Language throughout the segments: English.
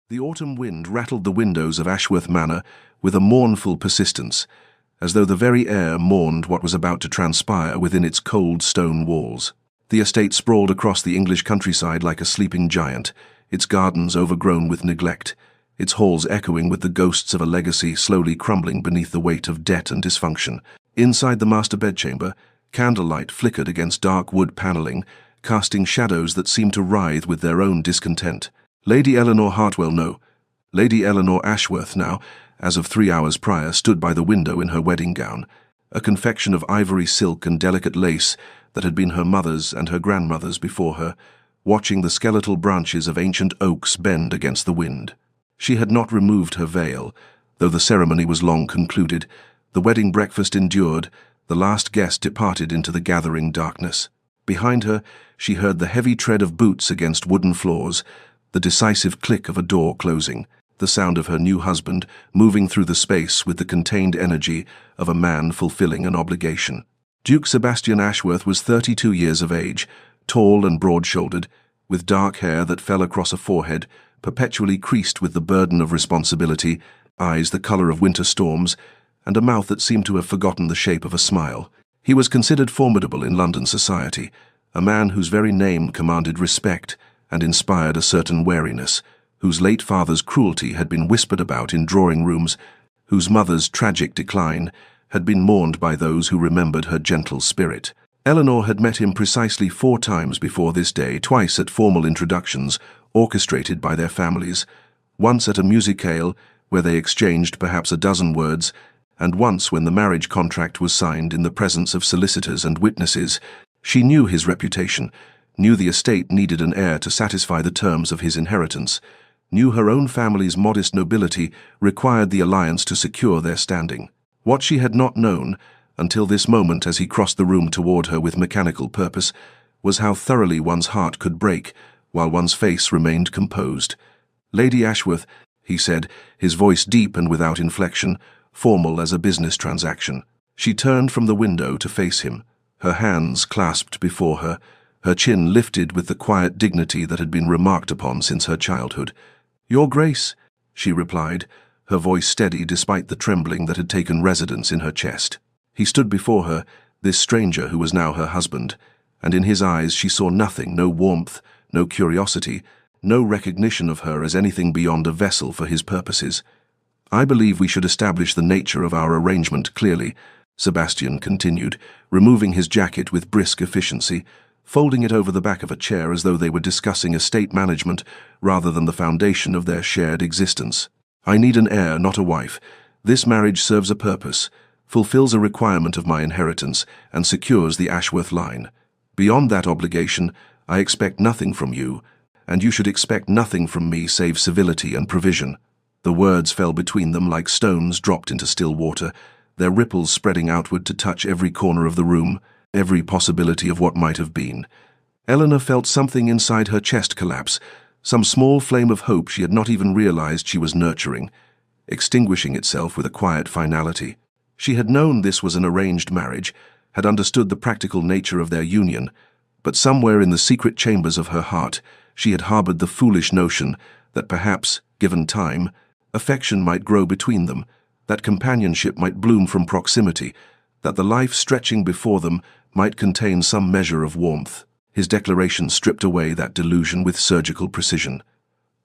The autumn wind rattled the windows of Ashworth Manor with a mournful persistence, as though the very air mourned what was about to transpire within its cold stone walls. The estate sprawled across the English countryside like a sleeping giant, its gardens overgrown with neglect, its halls echoing with the ghosts of a legacy slowly crumbling beneath the weight of debt and dysfunction. Inside the master bedchamber, candlelight flickered against dark wood panelling, casting shadows that seemed to writhe with their own discontent. Lady Eleanor Hartwell, no, Lady Eleanor Ashworth now, as of 3 hours prior, stood by the window in her wedding gown, a confection of ivory silk and delicate lace that had been her mother's and her grandmother's before her, watching the skeletal branches of ancient oaks bend against the wind. She had not removed her veil, though the ceremony was long concluded. The wedding breakfast endured, the last guest departed into the gathering darkness. Behind her, she heard the heavy tread of boots against wooden floors, the decisive click of a door closing, the sound of her new husband moving through the space with the contained energy of a man fulfilling an obligation. Duke Sebastian Ashworth was 32 years of age, tall and broad-shouldered, with dark hair that fell across a forehead perpetually creased with the burden of responsibility, eyes the color of winter storms, and a mouth that seemed to have forgotten the shape of a smile. He was considered formidable in London society, a man whose very name commanded respect and inspired a certain wariness, whose late father's cruelty had been whispered about in drawing-rooms, whose mother's tragic decline had been mourned by those who remembered her gentle spirit. Eleanor had met him precisely 4 times before this day, twice at formal introductions orchestrated by their families, once at a musicale where they exchanged perhaps a dozen words, and once when the marriage contract was signed in the presence of solicitors and witnesses. She knew his reputation, knew the estate needed an heir to satisfy the terms of his inheritance, knew her own family's modest nobility required the alliance to secure their standing. What she had not known, until this moment as he crossed the room toward her with mechanical purpose, was how thoroughly one's heart could break while one's face remained composed. "Lady Ashworth," he said, his voice deep and without inflection, formal as a business transaction. She turned from the window to face him, her hands clasped before her, her chin lifted with the quiet dignity that had been remarked upon since her childhood. "Your Grace," she replied, her voice steady despite the trembling that had taken residence in her chest. He stood before her, this stranger who was now her husband, and in his eyes she saw nothing, no warmth, no curiosity, no recognition of her as anything beyond a vessel for his purposes. "I believe we should establish the nature of our arrangement clearly," Sebastian continued, removing his jacket with brisk efficiency, folding it over the back of a chair as though they were discussing estate management rather than the foundation of their shared existence. "I need an heir, not a wife. This marriage serves a purpose, fulfills a requirement of my inheritance, and secures the Ashworth line. Beyond that obligation, I expect nothing from you, and you should expect nothing from me save civility and provision." The words fell between them like stones dropped into still water, their ripples spreading outward to touch every corner of the room, every possibility of what might have been. Eleanor felt something inside her chest collapse, some small flame of hope she had not even realized she was nurturing, extinguishing itself with a quiet finality. She had known this was an arranged marriage, had understood the practical nature of their union, but somewhere in the secret chambers of her heart she had harbored the foolish notion that perhaps, given time, affection might grow between them, that companionship might bloom from proximity, that the life stretching before them might contain some measure of warmth. His declaration stripped away that delusion with surgical precision.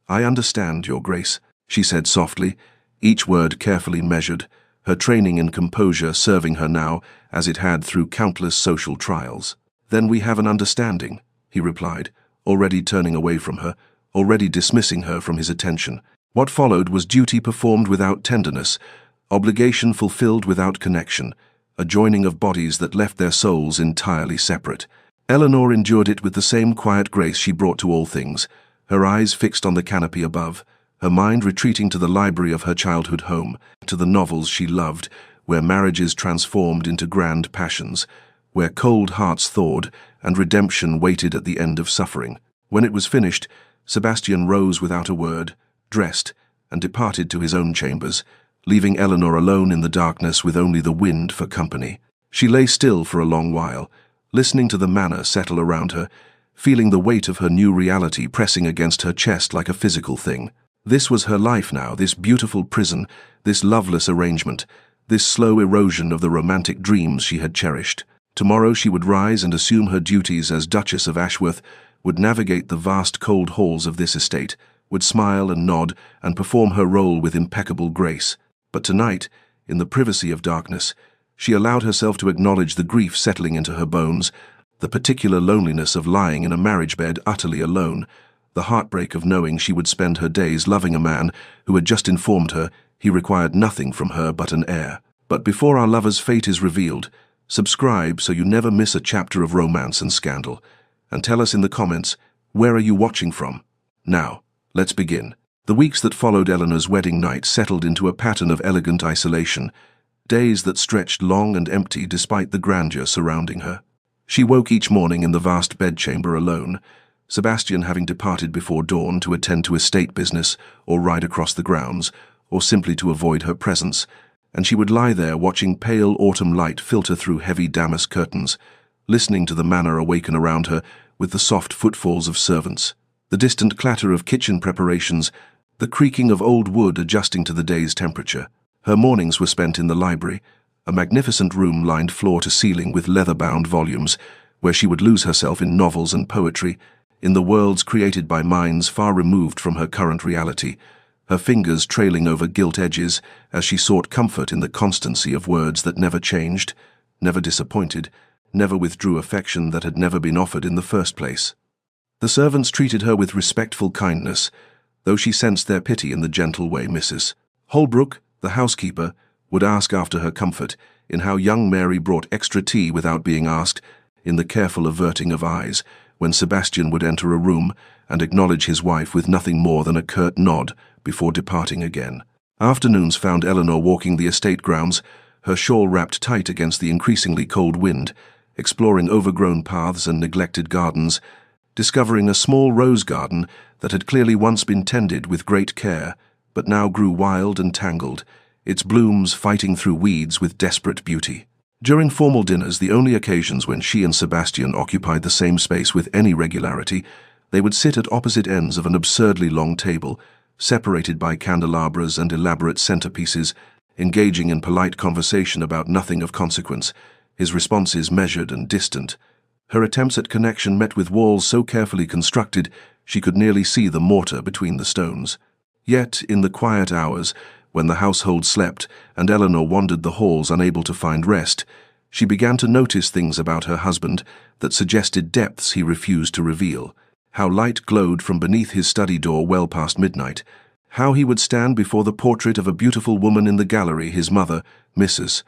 "I understand, Your Grace," she said softly, each word carefully measured, her training in composure serving her now as it had through countless social trials. "Then we have an understanding," he replied, already turning away from her, already dismissing her from his attention. What followed was duty performed without tenderness, obligation fulfilled without connection, a joining of bodies that left their souls entirely separate. Eleanor endured it with the same quiet grace she brought to all things, her eyes fixed on the canopy above, her mind retreating to the library of her childhood home, to the novels she loved, where marriages transformed into grand passions, where cold hearts thawed and redemption waited at the end of suffering. When it was finished, Sebastian rose without a word, dressed, and departed to his own chambers, leaving Eleanor alone in the darkness with only the wind for company. She lay still for a long while, listening to the manor settle around her, feeling the weight of her new reality pressing against her chest like a physical thing. This was her life now, this beautiful prison, this loveless arrangement, this slow erosion of the romantic dreams she had cherished. Tomorrow she would rise and assume her duties as Duchess of Ashworth, would navigate the vast cold halls of this estate, would smile and nod and perform her role with impeccable grace. But tonight, in the privacy of darkness, she allowed herself to acknowledge the grief settling into her bones, the particular loneliness of lying in a marriage bed utterly alone, the heartbreak of knowing she would spend her days loving a man who had just informed her he required nothing from her but an heir. But before our lover's fate is revealed, subscribe so you never miss a chapter of romance and scandal, and tell us in the comments, where are you watching from? Now, let's begin. The weeks that followed Eleanor's wedding night settled into a pattern of elegant isolation, days that stretched long and empty despite the grandeur surrounding her. She woke each morning in the vast bedchamber alone, Sebastian having departed before dawn to attend to estate business or ride across the grounds, or simply to avoid her presence, and she would lie there watching pale autumn light filter through heavy damask curtains, listening to the manor awaken around her with the soft footfalls of servants, the distant clatter of kitchen preparations, the creaking of old wood adjusting to the day's temperature. Her mornings were spent in the library, a magnificent room lined floor to ceiling with leather-bound volumes, where she would lose herself in novels and poetry, in the worlds created by minds far removed from her current reality, her fingers trailing over gilt edges as she sought comfort in the constancy of words that never changed, never disappointed, never withdrew affection that had never been offered in the first place. The servants treated her with respectful kindness, though she sensed their pity in the gentle way Mrs. Holbrook, the housekeeper, would ask after her comfort, in how young Mary brought extra tea without being asked, in the careful averting of eyes, when Sebastian would enter a room and acknowledge his wife with nothing more than a curt nod before departing again. Afternoons found Eleanor walking the estate grounds, her shawl wrapped tight against the increasingly cold wind, exploring overgrown paths and neglected gardens, discovering a small rose garden that had clearly once been tended with great care, but now grew wild and tangled, its blooms fighting through weeds with desperate beauty. During formal dinners, the only occasions when she and Sebastian occupied the same space with any regularity, they would sit at opposite ends of an absurdly long table, separated by candelabras and elaborate centerpieces, engaging in polite conversation about nothing of consequence, his responses measured and distant. Her attempts at connection met with walls so carefully constructed she could nearly see the mortar between the stones. Yet, in the quiet hours, when the household slept and Eleanor wandered the halls unable to find rest, she began to notice things about her husband that suggested depths he refused to reveal. How light glowed from beneath his study door well past midnight, how he would stand before the portrait of a beautiful woman in the gallery his mother, Mrs.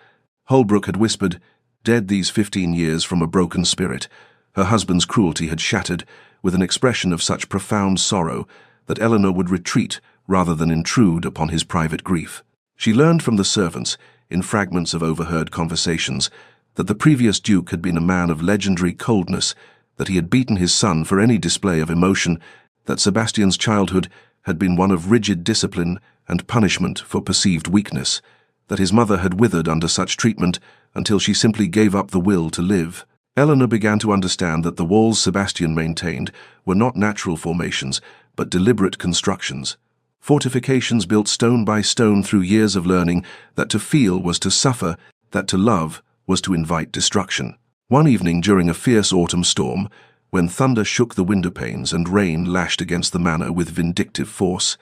Holbrook, had whispered, dead these 15 years from a broken spirit. Her husband's cruelty had shattered, with an expression of such profound sorrow that Eleanor would retreat rather than intrude upon his private grief. She learned from the servants, in fragments of overheard conversations, that the previous duke had been a man of legendary coldness, that he had beaten his son for any display of emotion, that Sebastian's childhood had been one of rigid discipline and punishment for perceived weakness, that his mother had withered under such treatment until she simply gave up the will to live. Eleanor began to understand that the walls Sebastian maintained were not natural formations, but deliberate constructions. Fortifications built stone by stone through years of learning that to feel was to suffer, that to love was to invite destruction. One evening during a fierce autumn storm, when thunder shook the window panes and rain lashed against the manor with vindictive force,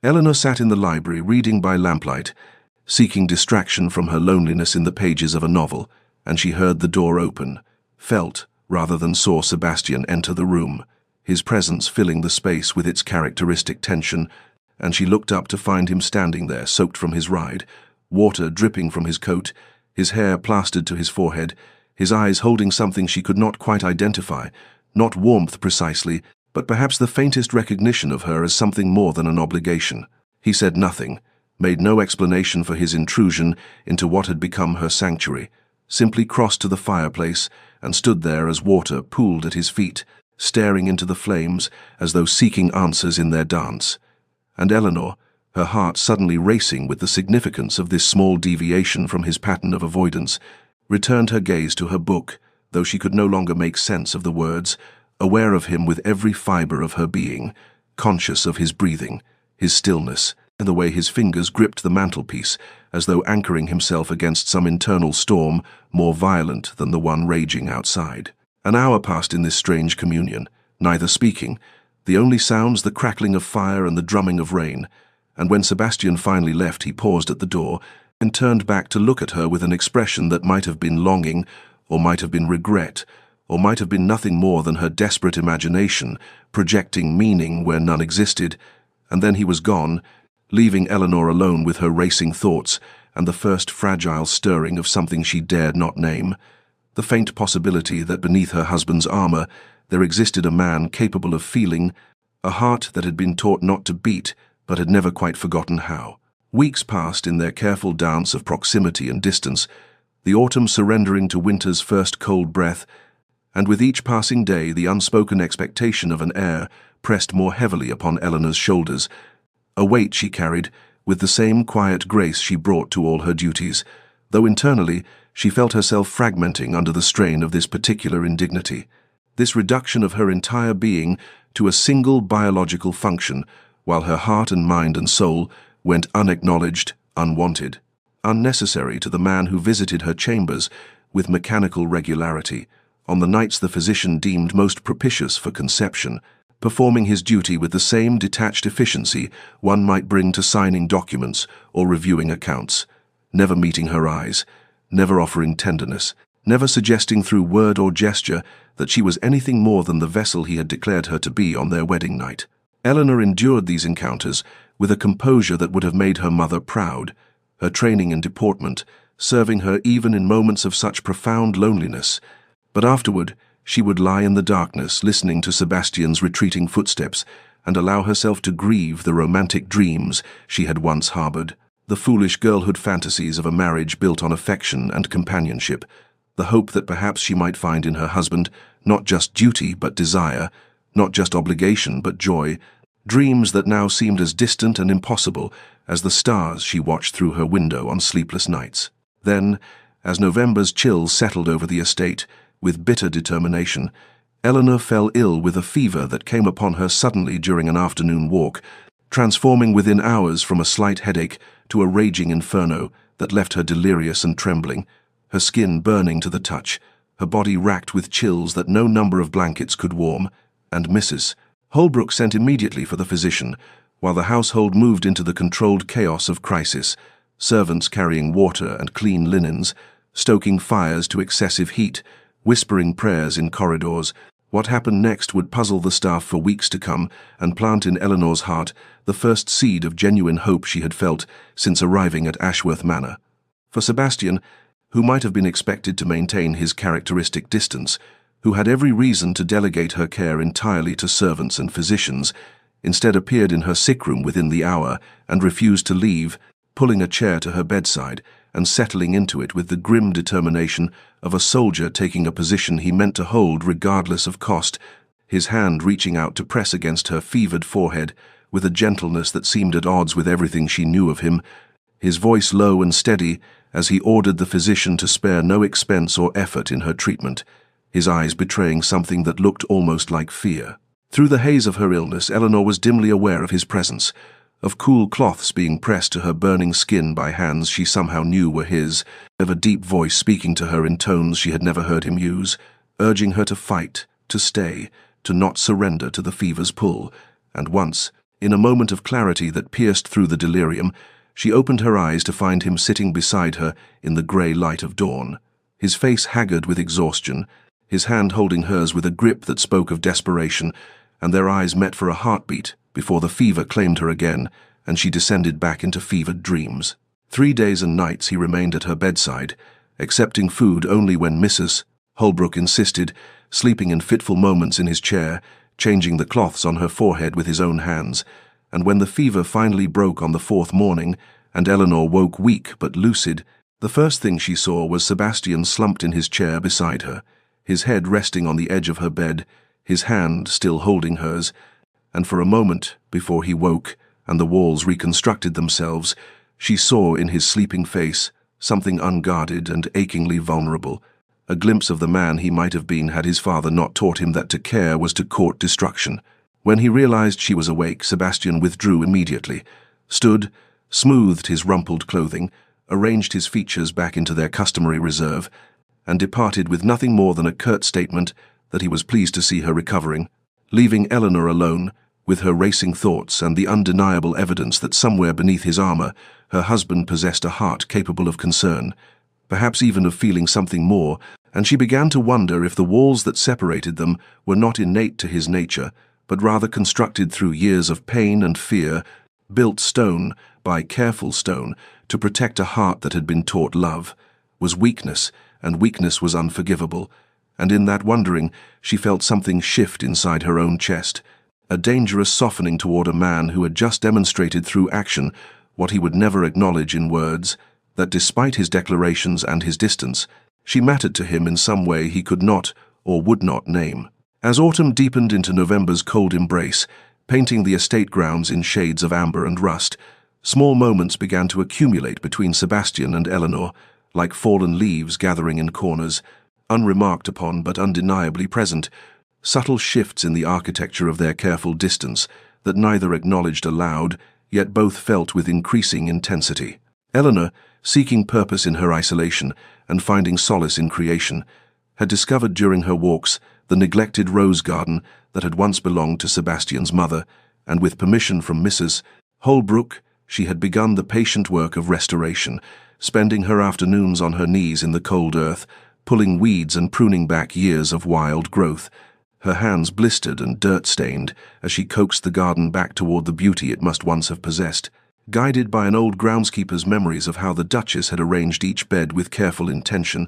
Eleanor sat in the library reading by lamplight, seeking distraction from her loneliness in the pages of a novel, and she heard the door open, felt rather than saw Sebastian enter the room, his presence filling the space with its characteristic tension, and she looked up to find him standing there, soaked from his ride, water dripping from his coat, his hair plastered to his forehead, his eyes holding something she could not quite identify, not warmth precisely, but perhaps the faintest recognition of her as something more than an obligation. He said nothing, made no explanation for his intrusion into what had become her sanctuary, simply crossed to the fireplace and stood there as water pooled at his feet, staring into the flames as though seeking answers in their dance. And Eleanor, her heart suddenly racing with the significance of this small deviation from his pattern of avoidance, returned her gaze to her book, though she could no longer make sense of the words, aware of him with every fibre of her being, conscious of his breathing, his stillness, and the way his fingers gripped the mantelpiece, as though anchoring himself against some internal storm more violent than the one raging outside. An hour passed in this strange communion, neither speaking, the only sounds the crackling of fire and the drumming of rain, and when Sebastian finally left, he paused at the door and turned back to look at her with an expression that might have been longing, or might have been regret, or might have been nothing more than her desperate imagination projecting meaning where none existed, and then he was gone, leaving Eleanor alone with her racing thoughts and the first fragile stirring of something she dared not name, the faint possibility that beneath her husband's armor there existed a man capable of feeling, a heart that had been taught not to beat but had never quite forgotten how. Weeks passed in their careful dance of proximity and distance, the autumn surrendering to winter's first cold breath, and with each passing day the unspoken expectation of an heir pressed more heavily upon Eleanor's shoulders, a weight she carried with the same quiet grace she brought to all her duties, though internally she felt herself fragmenting under the strain of this particular indignity. This reduction of her entire being to a single biological function, while her heart and mind and soul went unacknowledged, unwanted, unnecessary to the man who visited her chambers with mechanical regularity, on the nights the physician deemed most propitious for conception, performing his duty with the same detached efficiency one might bring to signing documents or reviewing accounts, never meeting her eyes, never offering tenderness, never suggesting through word or gesture that she was anything more than the vessel he had declared her to be on their wedding night. Eleanor endured these encounters with a composure that would have made her mother proud, her training and deportment serving her even in moments of such profound loneliness. But afterward, she would lie in the darkness listening to Sebastian's retreating footsteps and allow herself to grieve the romantic dreams she had once harbored, the foolish girlhood fantasies of a marriage built on affection and companionship, the hope that perhaps she might find in her husband not just duty but desire, not just obligation but joy, dreams that now seemed as distant and impossible as the stars she watched through her window on sleepless nights. Then, as November's chills settled over the estate, with bitter determination, Eleanor fell ill with a fever that came upon her suddenly during an afternoon walk, transforming within hours from a slight headache to a raging inferno that left her delirious and trembling, her skin burning to the touch, her body racked with chills that no number of blankets could warm, and Mrs. Holbrook sent immediately for the physician, while the household moved into the controlled chaos of crisis, servants carrying water and clean linens, stoking fires to excessive heat, whispering prayers in corridors. What happened next would puzzle the staff for weeks to come and plant in Eleanor's heart the first seed of genuine hope she had felt since arriving at Ashworth Manor. For Sebastian, who might have been expected to maintain his characteristic distance, who had every reason to delegate her care entirely to servants and physicians, instead appeared in her sick room within the hour and refused to leave, pulling a chair to her bedside and settling into it with the grim determination of a soldier taking a position he meant to hold regardless of cost, his hand reaching out to press against her fevered forehead with a gentleness that seemed at odds with everything she knew of him, his voice low and steady as he ordered the physician to spare no expense or effort in her treatment, his eyes betraying something that looked almost like fear. Through the haze of her illness, Eleanor was dimly aware of his presence, of cool cloths being pressed to her burning skin by hands she somehow knew were his, of a deep voice speaking to her in tones she had never heard him use, urging her to fight, to stay, to not surrender to the fever's pull, and once, in a moment of clarity that pierced through the delirium, she opened her eyes to find him sitting beside her in the grey light of dawn, his face haggard with exhaustion, his hand holding hers with a grip that spoke of desperation, and their eyes met for a heartbeat before the fever claimed her again, and she descended back into fevered dreams. 3 days and nights he remained at her bedside, accepting food only when Mrs. Holbrook insisted, sleeping in fitful moments in his chair, changing the cloths on her forehead with his own hands, and when the fever finally broke on the 4th morning, and Eleanor woke weak but lucid, the first thing she saw was Sebastian slumped in his chair beside her, his head resting on the edge of her bed, his hand still holding hers, and for a moment, before he woke and the walls reconstructed themselves, she saw in his sleeping face something unguarded and achingly vulnerable, a glimpse of the man he might have been had his father not taught him that to care was to court destruction. When he realized she was awake, Sebastian withdrew immediately, stood, smoothed his rumpled clothing, arranged his features back into their customary reserve, and departed with nothing more than a curt statement that he was pleased to see her recovering, leaving Eleanor alone with her racing thoughts and the undeniable evidence that somewhere beneath his armor her husband possessed a heart capable of concern, perhaps even of feeling something more, and she began to wonder if the walls that separated them were not innate to his nature, but rather constructed through years of pain and fear, built stone by careful stone to protect a heart that had been taught love, was weakness, and weakness was unforgivable, and in that wondering she felt something shift inside her own chest, a dangerous softening toward a man who had just demonstrated through action what he would never acknowledge in words, that despite his declarations and his distance, she mattered to him in some way he could not or would not name. As autumn deepened into November's cold embrace, painting the estate grounds in shades of amber and rust, small moments began to accumulate between Sebastian and Eleanor, like fallen leaves gathering in corners, unremarked upon but undeniably present, subtle shifts in the architecture of their careful distance that neither acknowledged aloud, yet both felt with increasing intensity. Eleanor, seeking purpose in her isolation and finding solace in creation, had discovered during her walks the neglected rose garden that had once belonged to Sebastian's mother, and with permission from Mrs. Holbrook, she had begun the patient work of restoration, spending her afternoons on her knees in the cold earth, pulling weeds and pruning back years of wild growth, her hands blistered and dirt-stained as she coaxed the garden back toward the beauty it must once have possessed, guided by an old groundskeeper's memories of how the Duchess had arranged each bed with careful intention,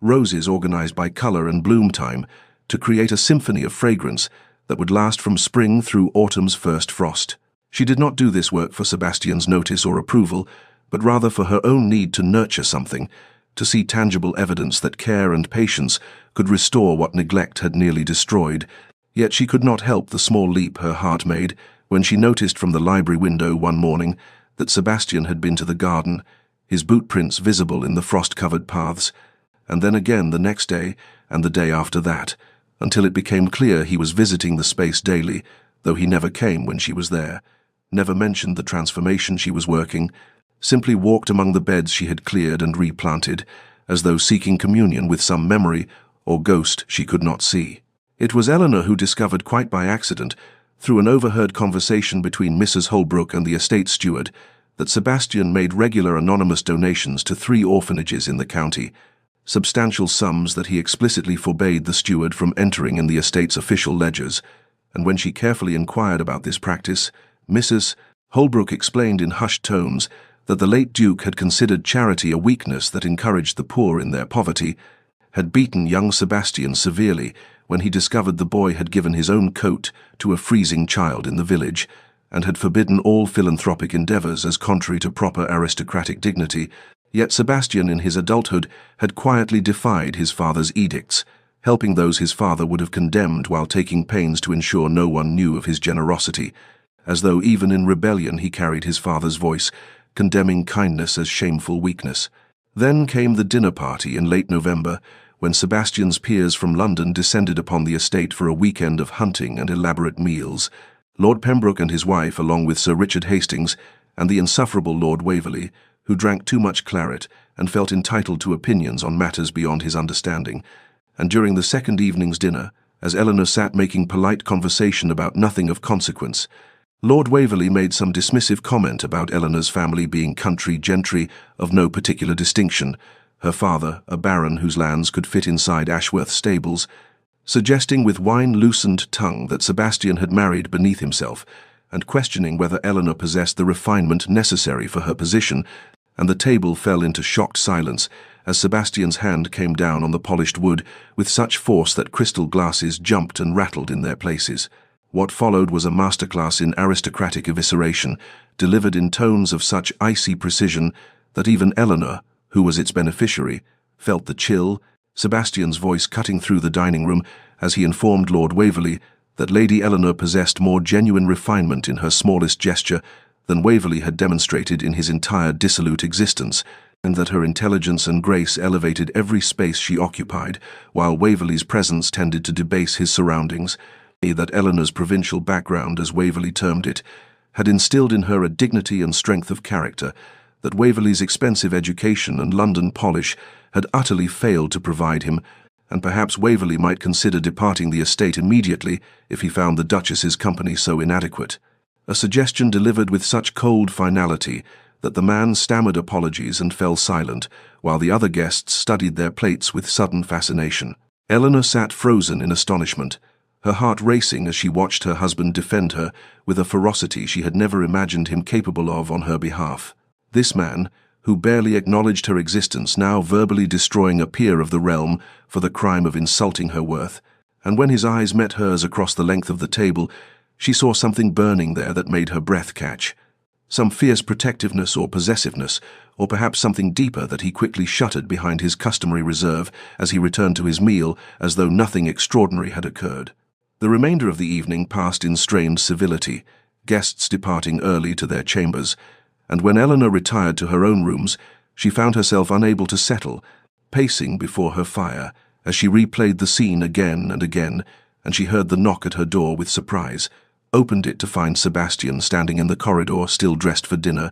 roses organized by color and bloom time, to create a symphony of fragrance that would last from spring through autumn's first frost. She did not do this work for Sebastian's notice or approval, but rather for her own need to nurture something, to see tangible evidence that care and patience could restore what neglect had nearly destroyed. Yet she could not help the small leap her heart made when she noticed from the library window one morning that Sebastian had been to the garden, his boot prints visible in the frost-covered paths, and then again the next day and the day after that, until it became clear he was visiting the space daily, though he never came when she was there, never mentioned the transformation she was working, simply walked among the beds she had cleared and replanted, as though seeking communion with some memory or ghost she could not see. It was Eleanor who discovered quite by accident, through an overheard conversation between Mrs. Holbrook and the estate steward, that Sebastian made regular anonymous donations to 3 orphanages in the county, substantial sums that he explicitly forbade the steward from entering in the estate's official ledgers, and when she carefully inquired about this practice, Mrs. Holbrook explained in hushed tones that the late Duke had considered charity a weakness that encouraged the poor in their poverty, had beaten young Sebastian severely when he discovered the boy had given his own coat to a freezing child in the village, and had forbidden all philanthropic endeavors as contrary to proper aristocratic dignity, yet Sebastian in his adulthood had quietly defied his father's edicts, helping those his father would have condemned while taking pains to ensure no one knew of his generosity, as though even in rebellion he carried his father's voice, condemning kindness as shameful weakness. Then came the dinner party in late November, when Sebastian's peers from London descended upon the estate for a weekend of hunting and elaborate meals. Lord Pembroke and his wife, along with Sir Richard Hastings and the insufferable Lord Waverley, who drank too much claret and felt entitled to opinions on matters beyond his understanding. And during the second evening's dinner, as Eleanor sat making polite conversation about nothing of consequence, Lord Waverley made some dismissive comment about Eleanor's family being country gentry of no particular distinction, her father a baron whose lands could fit inside Ashworth stables, suggesting with wine-loosened tongue that Sebastian had married beneath himself, and questioning whether Eleanor possessed the refinement necessary for her position, and the table fell into shocked silence as Sebastian's hand came down on the polished wood with such force that crystal glasses jumped and rattled in their places. What followed was a masterclass in aristocratic evisceration, delivered in tones of such icy precision that even Eleanor, who was its beneficiary, felt the chill, Sebastian's voice cutting through the dining room as he informed Lord Waverley that Lady Eleanor possessed more genuine refinement in her smallest gesture than Waverley had demonstrated in his entire dissolute existence, and that her intelligence and grace elevated every space she occupied, while Waverley's presence tended to debase his surroundings. that Eleanor's provincial background, as Waverley termed it, had instilled in her a dignity and strength of character that Waverley's expensive education and London polish had utterly failed to provide him, and perhaps Waverley might consider departing the estate immediately if he found the Duchess's company so inadequate. A suggestion delivered with such cold finality that the man stammered apologies and fell silent, while the other guests studied their plates with sudden fascination. Eleanor sat frozen in astonishment, her heart racing as she watched her husband defend her with a ferocity she had never imagined him capable of on her behalf. This man, who barely acknowledged her existence, now verbally destroying a peer of the realm for the crime of insulting her worth, and when his eyes met hers across the length of the table, she saw something burning there that made her breath catch. Some fierce protectiveness or possessiveness, or perhaps something deeper that he quickly shuttered behind his customary reserve as he returned to his meal as though nothing extraordinary had occurred. The remainder of the evening passed in strained civility, guests departing early to their chambers, and when Eleanor retired to her own rooms, she found herself unable to settle, pacing before her fire as she replayed the scene again and again, and she heard the knock at her door with surprise, opened it to find Sebastian standing in the corridor still dressed for dinner,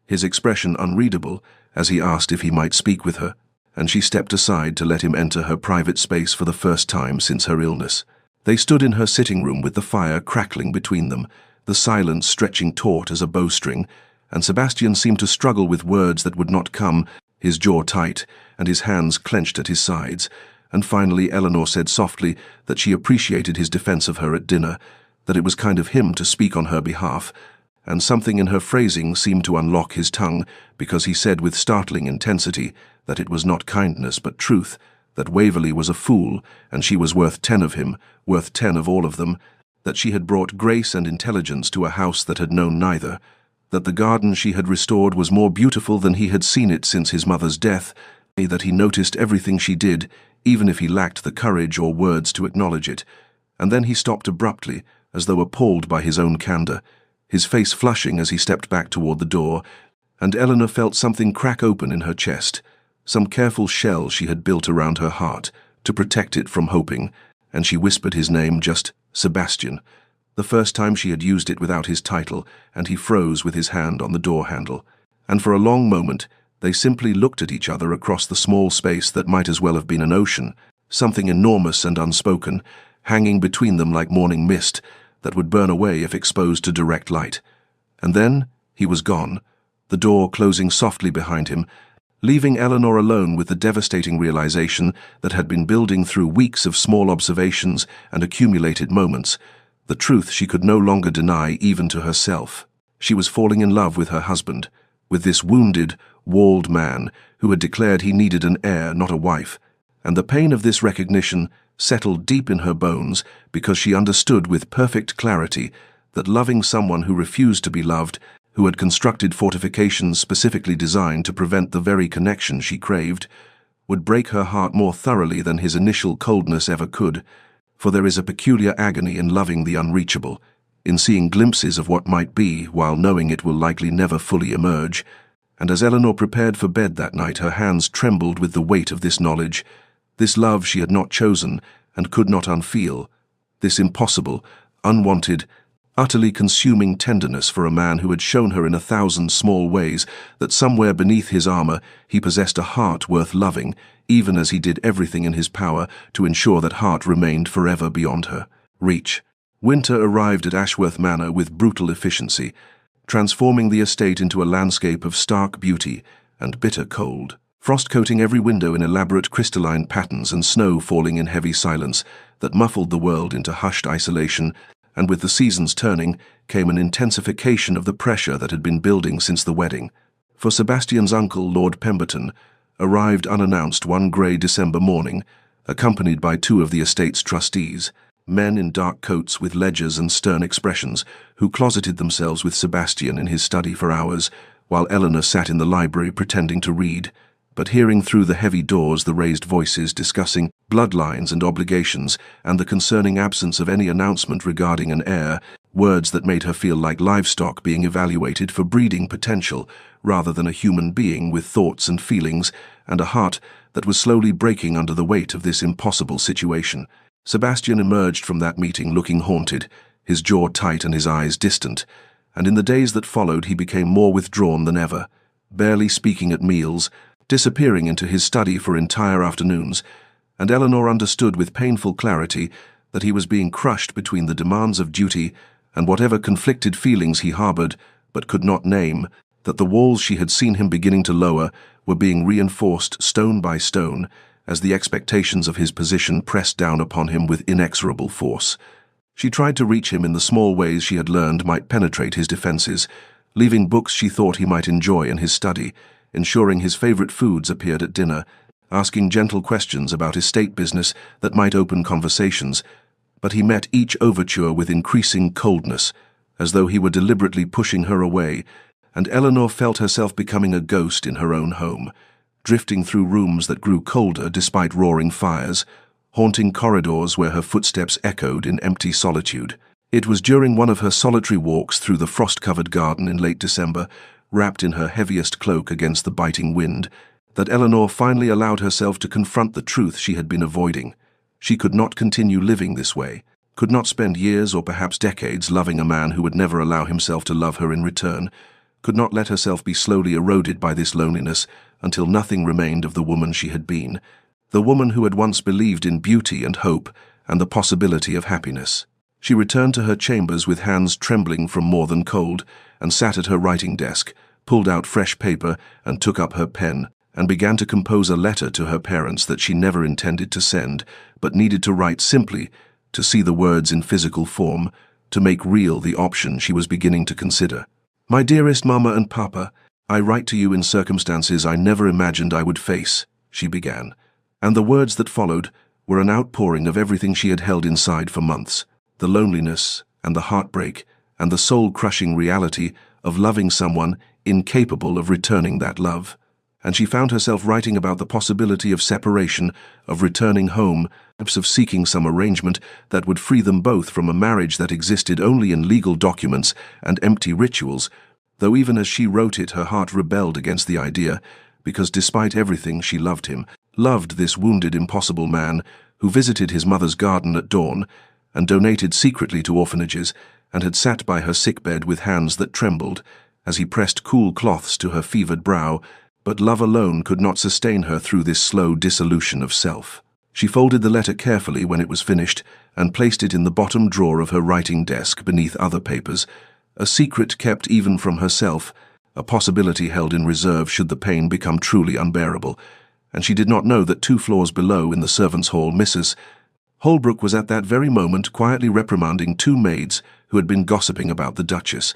his expression unreadable as he asked if he might speak with her, and she stepped aside to let him enter her private space for the first time since her illness. They stood in her sitting room with the fire crackling between them, the silence stretching taut as a bowstring, and Sebastian seemed to struggle with words that would not come, his jaw tight and his hands clenched at his sides, and finally Eleanor said softly that she appreciated his defense of her at dinner, that it was kind of him to speak on her behalf, and something in her phrasing seemed to unlock his tongue because he said with startling intensity that it was not kindness but truth, that Waverley was a fool and she was worth 10 of him, worth 10 of all of them, that she had brought grace and intelligence to a house that had known neither, that the garden she had restored was more beautiful than he had seen it since his mother's death, that he noticed everything she did, even if he lacked the courage or words to acknowledge it. And then he stopped abruptly, as though appalled by his own candor, his face flushing as he stepped back toward the door, and Eleanor felt something crack open in her chest, some careful shell she had built around her heart to protect it from hoping, and she whispered his name, just Sebastian, the first time she had used it without his title, and he froze with his hand on the door handle. And for a long moment, they simply looked at each other across the small space that might as well have been an ocean, something enormous and unspoken, hanging between them like morning mist that would burn away if exposed to direct light. And then he was gone, the door closing softly behind him, leaving Eleanor alone with the devastating realization that had been building through weeks of small observations and accumulated moments, the truth she could no longer deny even to herself. She was falling in love with her husband, with this wounded, walled man who had declared he needed an heir, not a wife, and the pain of this recognition settled deep in her bones because she understood with perfect clarity that loving someone who refused to be loved, who had constructed fortifications specifically designed to prevent the very connection she craved, would break her heart more thoroughly than his initial coldness ever could, for there is a peculiar agony in loving the unreachable, in seeing glimpses of what might be while knowing it will likely never fully emerge, and as Eleanor prepared for bed that night her hands trembled with the weight of this knowledge, this love she had not chosen and could not unfeel, this impossible, unwanted, utterly consuming tenderness for a man who had shown her in 1,000 small ways that somewhere beneath his armor he possessed a heart worth loving, even as he did everything in his power to ensure that heart remained forever beyond her reach. Winter arrived at Ashworth Manor with brutal efficiency, transforming the estate into a landscape of stark beauty and bitter cold. Frost coating every window in elaborate crystalline patterns and snow falling in heavy silence that muffled the world into hushed isolation, and with the seasons turning came an intensification of the pressure that had been building since the wedding. For Sebastian's uncle, Lord Pemberton, arrived unannounced one grey December morning, accompanied by 2 of the estate's trustees, men in dark coats with ledgers and stern expressions, who closeted themselves with Sebastian in his study for hours, while Eleanor sat in the library pretending to read, but hearing through the heavy doors the raised voices discussing bloodlines and obligations and the concerning absence of any announcement regarding an heir, words that made her feel like livestock being evaluated for breeding potential rather than a human being with thoughts and feelings and a heart that was slowly breaking under the weight of this impossible situation. Sebastian emerged from that meeting looking haunted, his jaw tight and his eyes distant, and in the days that followed he became more withdrawn than ever, barely speaking at meals, disappearing into his study for entire afternoons, and Eleanor understood with painful clarity that he was being crushed between the demands of duty and whatever conflicted feelings he harbored but could not name, that the walls she had seen him beginning to lower were being reinforced stone by stone as the expectations of his position pressed down upon him with inexorable force. She tried to reach him in the small ways she had learned might penetrate his defenses, leaving books she thought he might enjoy in his study, ensuring his favorite foods appeared at dinner, asking gentle questions about estate business that might open conversations, but he met each overture with increasing coldness, as though he were deliberately pushing her away, and Eleanor felt herself becoming a ghost in her own home, drifting through rooms that grew colder despite roaring fires, haunting corridors where her footsteps echoed in empty solitude. It was during one of her solitary walks through the frost-covered garden in late December, wrapped in her heaviest cloak against the biting wind, that Eleanor finally allowed herself to confront the truth she had been avoiding. She could not continue living this way, could not spend years or perhaps decades loving a man who would never allow himself to love her in return, could not let herself be slowly eroded by this loneliness until nothing remained of the woman she had been, the woman who had once believed in beauty and hope and the possibility of happiness. She returned to her chambers with hands trembling from more than cold, and sat at her writing desk, pulled out fresh paper and took up her pen, and began to compose a letter to her parents that she never intended to send, but needed to write simply, to see the words in physical form, to make real the option she was beginning to consider. "My dearest Mama and Papa, I write to you in circumstances I never imagined I would face," she began, and the words that followed were an outpouring of everything she had held inside for months, the loneliness and the heartbreak and the soul-crushing reality of loving someone incapable of returning that love. And she found herself writing about the possibility of separation, of returning home, of seeking some arrangement that would free them both from a marriage that existed only in legal documents and empty rituals, though even as she wrote it her heart rebelled against the idea, because despite everything she loved him, loved this wounded, impossible man who visited his mother's garden at dawn and donated secretly to orphanages, and had sat by her sickbed with hands that trembled as he pressed cool cloths to her fevered brow, but love alone could not sustain her through this slow dissolution of self. She folded the letter carefully when it was finished and placed it in the bottom drawer of her writing desk beneath other papers, a secret kept even from herself, a possibility held in reserve should the pain become truly unbearable, and she did not know that 2 floors below in the servants' hall Mrs. Holbrook was at that very moment quietly reprimanding 2 maids who had been gossiping about the Duchess,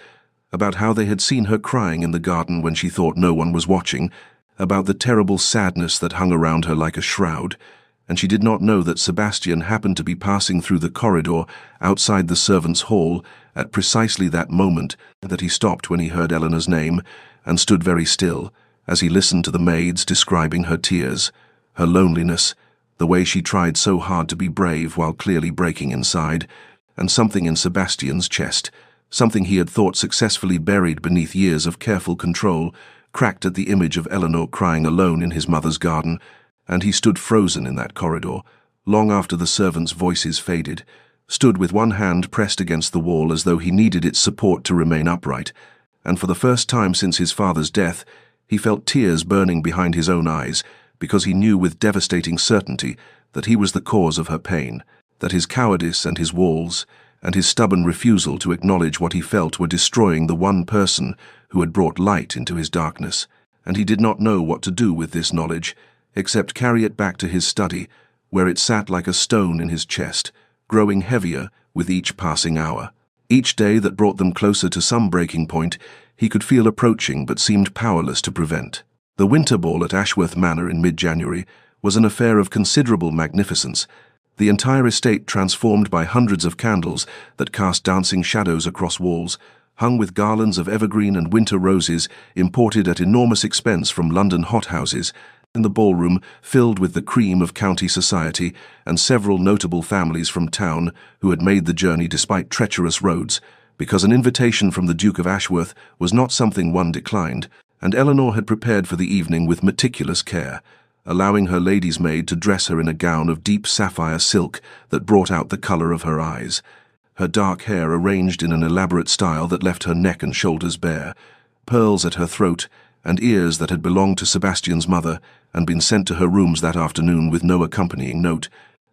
about how they had seen her crying in the garden when she thought no one was watching, about the terrible sadness that hung around her like a shroud, and she did not know that Sebastian happened to be passing through the corridor outside the servants' hall at precisely that moment, that he stopped when he heard Eleanor's name and stood very still as he listened to the maids describing her tears, her loneliness, the way she tried so hard to be brave while clearly breaking inside, and something in Sebastian's chest, something he had thought successfully buried beneath years of careful control, cracked at the image of Eleanor crying alone in his mother's garden, and he stood frozen in that corridor, long after the servants' voices faded, stood with one hand pressed against the wall as though he needed its support to remain upright, and for the first time since his father's death, he felt tears burning behind his own eyes, because he knew with devastating certainty that he was the cause of her pain, that his cowardice and his walls, and his stubborn refusal to acknowledge what he felt were destroying the one person who had brought light into his darkness, and he did not know what to do with this knowledge, except carry it back to his study, where it sat like a stone in his chest, growing heavier with each passing hour. Each day that brought them closer to some breaking point, he could feel approaching but seemed powerless to prevent. The winter ball at Ashworth Manor in mid-January was an affair of considerable magnificence, the entire estate transformed by hundreds of candles that cast dancing shadows across walls, hung with garlands of evergreen and winter roses imported at enormous expense from London hothouses, in the ballroom filled with the cream of county society and several notable families from town who had made the journey despite treacherous roads, because an invitation from the Duke of Ashworth was not something one declined, and Eleanor had prepared for the evening with meticulous care, allowing her lady's maid to dress her in a gown of deep sapphire silk that brought out the color of her eyes. Her dark hair arranged in an elaborate style that left her neck and shoulders bare, pearls at her throat, and ears that had belonged to Sebastian's mother and been sent to her rooms that afternoon with no accompanying note.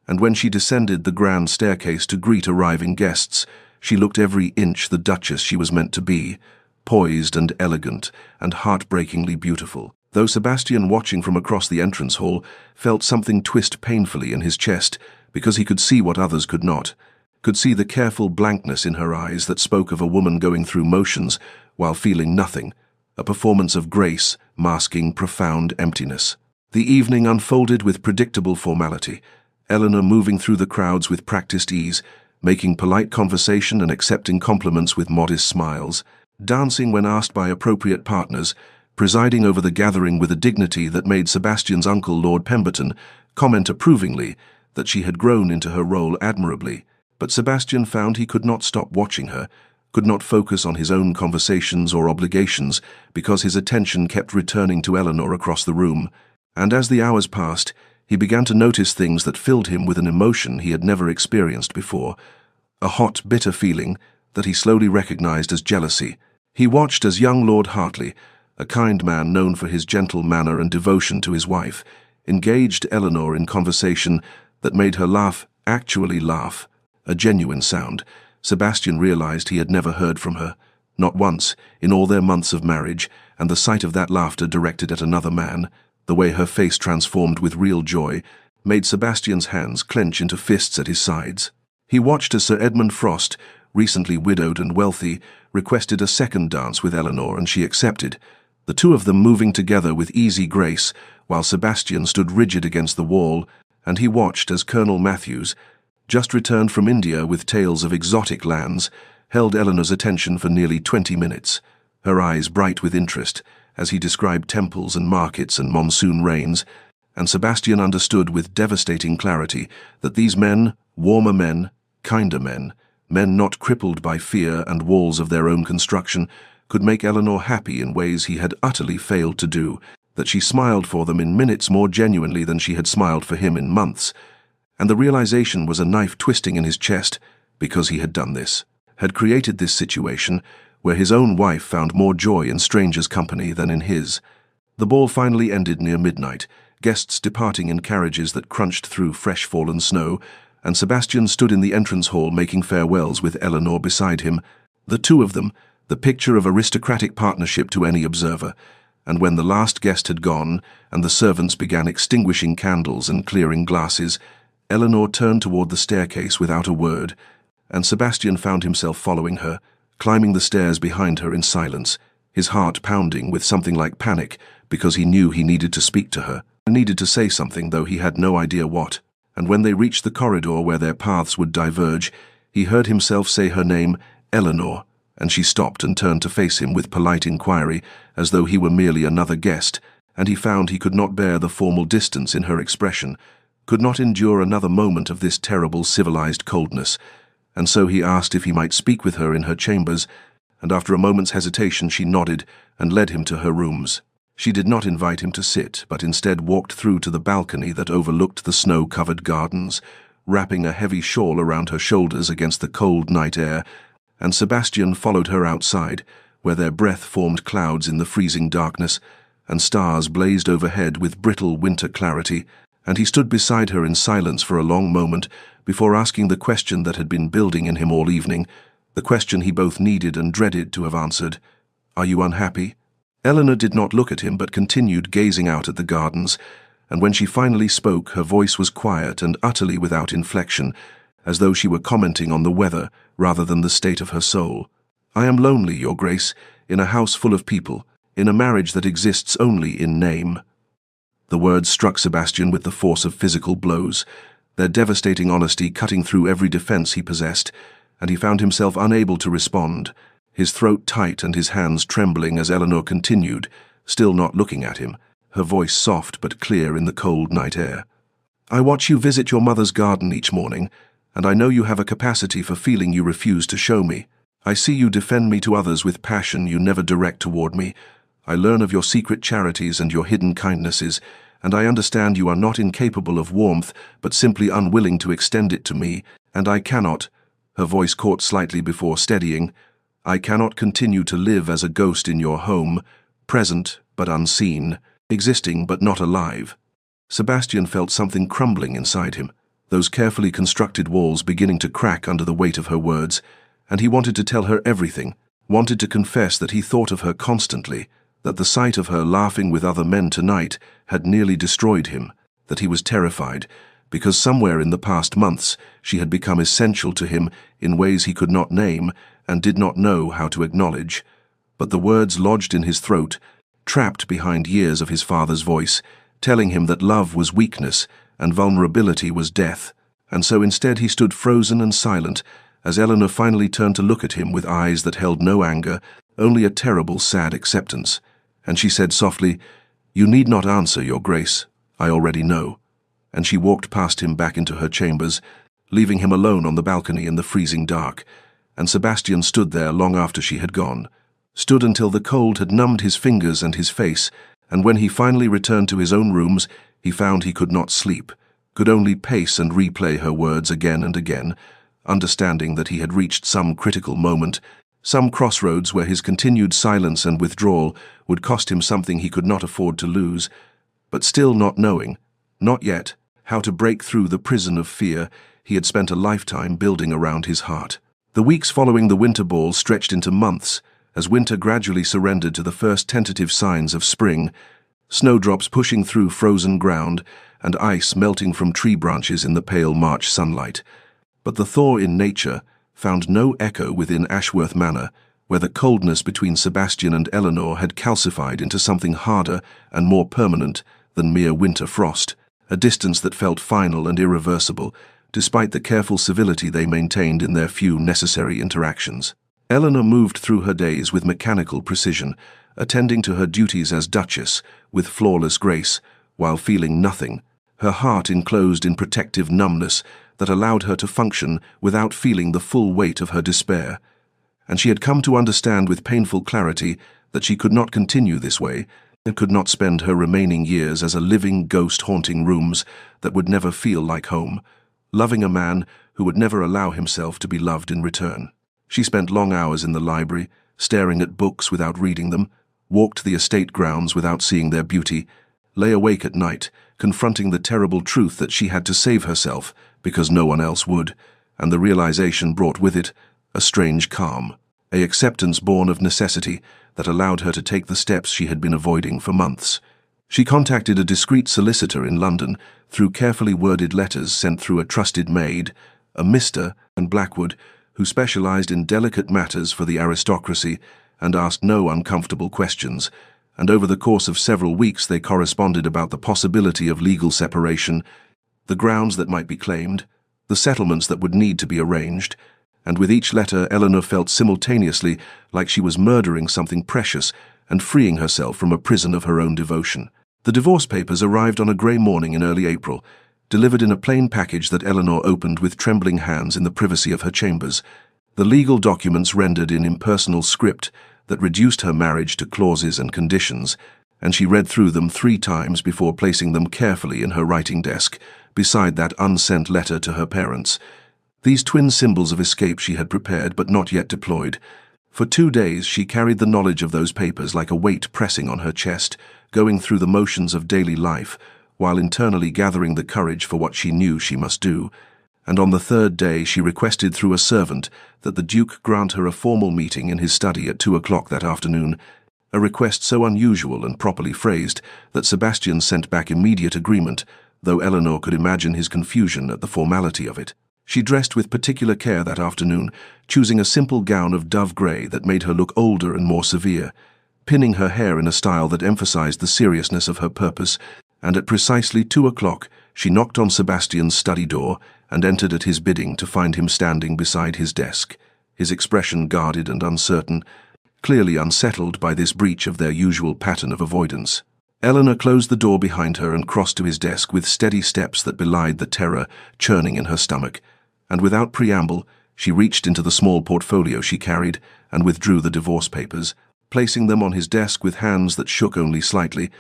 And when she descended the grand staircase to greet arriving guests, she looked every inch the duchess she was meant to be, poised and elegant and heartbreakingly beautiful. Though Sebastian, watching from across the entrance hall, felt something twist painfully in his chest because he could see what others could not, could see the careful blankness in her eyes that spoke of a woman going through motions while feeling nothing, a performance of grace masking profound emptiness. The evening unfolded with predictable formality, Eleanor moving through the crowds with practiced ease, making polite conversation and accepting compliments with modest smiles, dancing when asked by appropriate partners, presiding over the gathering with a dignity that made Sebastian's uncle, Lord Pemberton, comment approvingly that she had grown into her role admirably. But Sebastian found he could not stop watching her, could not focus on his own conversations or obligations because his attention kept returning to Eleanor across the room. And as the hours passed, he began to notice things that filled him with an emotion he had never experienced before, a hot, bitter feeling that he slowly recognized as jealousy. He watched as young Lord Hartley, a kind man known for his gentle manner and devotion to his wife, engaged Eleanor in conversation that made her laugh, actually laugh, a genuine sound. Sebastian realized he had never heard from her, not once, in all their months of marriage, and the sight of that laughter directed at another man, the way her face transformed with real joy, made Sebastian's hands clench into fists at his sides. He watched as Sir Edmund Frost, recently widowed and wealthy, requested a second dance with Eleanor, and she accepted, the two of them moving together with easy grace, while Sebastian stood rigid against the wall, and he watched as Colonel Matthews, just returned from India with tales of exotic lands, held Eleanor's attention for nearly 20 minutes, her eyes bright with interest, as he described temples and markets and monsoon rains, and Sebastian understood with devastating clarity that these men, warmer men, kinder men, men not crippled by fear and walls of their own construction, could make Eleanor happy in ways he had utterly failed to do, that she smiled for them in minutes more genuinely than she had smiled for him in months. And the realization was a knife twisting in his chest because he had done this, had created this situation where his own wife found more joy in strangers' company than in his. The ball finally ended near midnight, guests departing in carriages that crunched through fresh fallen snow, and Sebastian stood in the entrance hall making farewells with Eleanor beside him, the two of them, the picture of aristocratic partnership to any observer. And when the last guest had gone, and the servants began extinguishing candles and clearing glasses, Eleanor turned toward the staircase without a word, and Sebastian found himself following her, climbing the stairs behind her in silence, his heart pounding with something like panic because he knew he needed to speak to her, needed to say something though he had no idea what. And when they reached the corridor where their paths would diverge, he heard himself say her name, Eleanor, and she stopped and turned to face him with polite inquiry, as though he were merely another guest, and he found he could not bear the formal distance in her expression, could not endure another moment of this terrible civilized coldness, and so he asked if he might speak with her in her chambers, and after a moment's hesitation she nodded and led him to her rooms. She did not invite him to sit, but instead walked through to the balcony that overlooked the snow-covered gardens, wrapping a heavy shawl around her shoulders against the cold night air, and Sebastian followed her outside, where their breath formed clouds in the freezing darkness, and stars blazed overhead with brittle winter clarity, and he stood beside her in silence for a long moment before asking the question that had been building in him all evening, the question he both needed and dreaded to have answered. "Are you unhappy?" Eleanor did not look at him but continued gazing out at the gardens, and when she finally spoke her voice was quiet and utterly without inflection, as though she were commenting on the weather rather than the state of her soul. "I am lonely, Your Grace, in a house full of people, in a marriage that exists only in name." The words struck Sebastian with the force of physical blows, their devastating honesty cutting through every defense he possessed, and he found himself unable to respond, his throat tight and his hands trembling as Eleanor continued, still not looking at him, her voice soft but clear in the cold night air. "I watch you visit your mother's garden each morning, and I know you have a capacity for feeling you refuse to show me. I see you defend me to others with passion you never direct toward me. I learn of your secret charities and your hidden kindnesses, and I understand you are not incapable of warmth, but simply unwilling to extend it to me, and I cannot," her voice caught slightly before steadying, "I cannot continue to live as a ghost in your home, present but unseen, existing but not alive." Sebastian felt something crumbling inside him, those carefully constructed walls beginning to crack under the weight of her words, and he wanted to tell her everything, wanted to confess that he thought of her constantly, that the sight of her laughing with other men tonight had nearly destroyed him, that he was terrified, because somewhere in the past months she had become essential to him in ways he could not name and did not know how to acknowledge. But the words lodged in his throat, trapped behind years of his father's voice, telling him that love was weakness and vulnerability was death, and so instead he stood frozen and silent as Eleanor finally turned to look at him with eyes that held no anger, only a terrible, sad acceptance. And she said softly, "You need not answer, Your Grace. I already know." And she walked past him back into her chambers, leaving him alone on the balcony in the freezing dark. And Sebastian stood there long after she had gone, stood until the cold had numbed his fingers and his face, and when he finally returned to his own rooms, he found he could not sleep, could only pace and replay her words again and again, understanding that he had reached some critical moment, some crossroads where his continued silence and withdrawal would cost him something he could not afford to lose, but still not knowing, not yet, how to break through the prison of fear he had spent a lifetime building around his heart. The weeks following the winter ball stretched into months, as winter gradually surrendered to the first tentative signs of spring, snowdrops pushing through frozen ground and ice melting from tree branches in the pale March sunlight. But the thaw in nature found no echo within Ashworth Manor, where the coldness between Sebastian and Eleanor had calcified into something harder and more permanent than mere winter frost, a distance that felt final and irreversible, despite the careful civility they maintained in their few necessary interactions. Eleanor moved through her days with mechanical precision, attending to her duties as Duchess with flawless grace, while feeling nothing, her heart enclosed in protective numbness that allowed her to function without feeling the full weight of her despair. And she had come to understand with painful clarity that she could not continue this way, and could not spend her remaining years as a living ghost haunting rooms that would never feel like home, loving a man who would never allow himself to be loved in return. She spent long hours in the library, staring at books without reading them, walked the estate grounds without seeing their beauty, lay awake at night, confronting the terrible truth that she had to save herself because no one else would, and the realization brought with it a strange calm, an acceptance born of necessity that allowed her to take the steps she had been avoiding for months. She contacted a discreet solicitor in London through carefully worded letters sent through a trusted maid, a Mr. and Blackwood, who specialized in delicate matters for the aristocracy and asked no uncomfortable questions, and over the course of several weeks they corresponded about the possibility of legal separation, the grounds that might be claimed, the settlements that would need to be arranged, and with each letter Eleanor felt simultaneously like she was murdering something precious and freeing herself from a prison of her own devotion. The divorce papers arrived on a grey morning in early April, delivered in a plain package that Eleanor opened with trembling hands in the privacy of her chambers, the legal documents rendered in impersonal script that reduced her marriage to clauses and conditions, and she read through them 3 times before placing them carefully in her writing desk, beside that unsent letter to her parents. These twin symbols of escape she had prepared but not yet deployed. For 2 days she carried the knowledge of those papers like a weight pressing on her chest, going through the motions of daily life, while internally gathering the courage for what she knew she must do. And on the 3rd day she requested through a servant that the Duke grant her a formal meeting in his study at 2 o'clock that afternoon, a request so unusual and properly phrased that Sebastian sent back immediate agreement, though Eleanor could imagine his confusion at the formality of it. She dressed with particular care that afternoon, choosing a simple gown of dove grey that made her look older and more severe, pinning her hair in a style that emphasized the seriousness of her purpose, and at precisely 2 o'clock she knocked on Sebastian's study door and entered at his bidding to find him standing beside his desk, his expression guarded and uncertain, clearly unsettled by this breach of their usual pattern of avoidance. Eleanor closed the door behind her and crossed to his desk with steady steps that belied the terror churning in her stomach, and without preamble she reached into the small portfolio she carried and withdrew the divorce papers, placing them on his desk with hands that shook only slightly,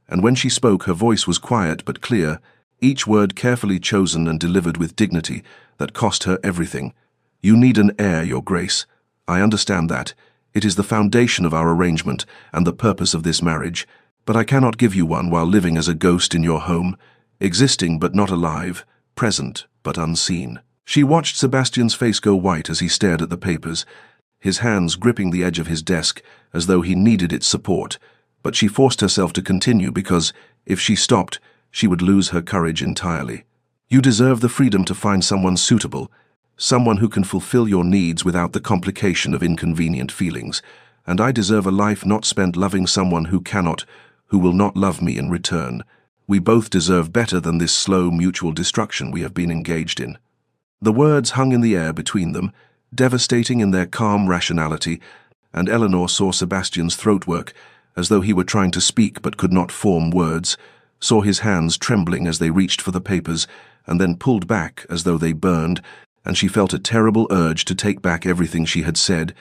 and when she spoke her voice was quiet but clear, each word carefully chosen and delivered with dignity that cost her everything. "You need an heir, Your Grace. I understand that. It is the foundation of our arrangement and the purpose of this marriage, but I cannot give you one while living as a ghost in your home, existing but not alive, present but unseen." She watched Sebastian's face go white as he stared at the papers, his hands gripping the edge of his desk as though he needed its support, but she forced herself to continue because, if she stopped, she would lose her courage entirely. "You deserve the freedom to find someone suitable, someone who can fulfill your needs without the complication of inconvenient feelings, and I deserve a life not spent loving someone who will not love me in return. We both deserve better than this slow mutual destruction we have been engaged in." The words hung in the air between them, devastating in their calm rationality, and Eleanor saw Sebastian's throat work, as though he were trying to speak but could not form words, saw his hands trembling as they reached for the papers, and then pulled back as though they burned, and she felt a terrible urge to take back everything she had said,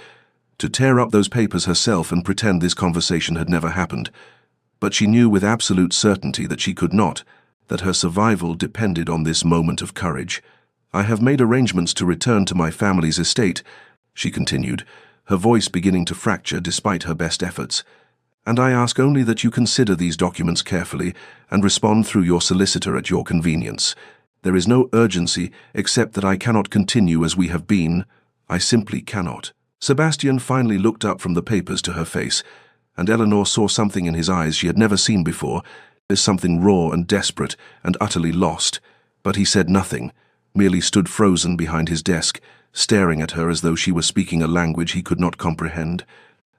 to tear up those papers herself and pretend this conversation had never happened. But she knew with absolute certainty that she could not, that her survival depended on this moment of courage. "I have made arrangements to return to my family's estate," she continued, her voice beginning to fracture despite her best efforts, "and I ask only that you consider these documents carefully and respond through your solicitor at your convenience. There is no urgency except that I cannot continue as we have been. I simply cannot." Sebastian finally looked up from the papers to her face, and Eleanor saw something in his eyes she had never seen before, something raw and desperate and utterly lost, but he said nothing, merely stood frozen behind his desk, staring at her as though she were speaking a language he could not comprehend.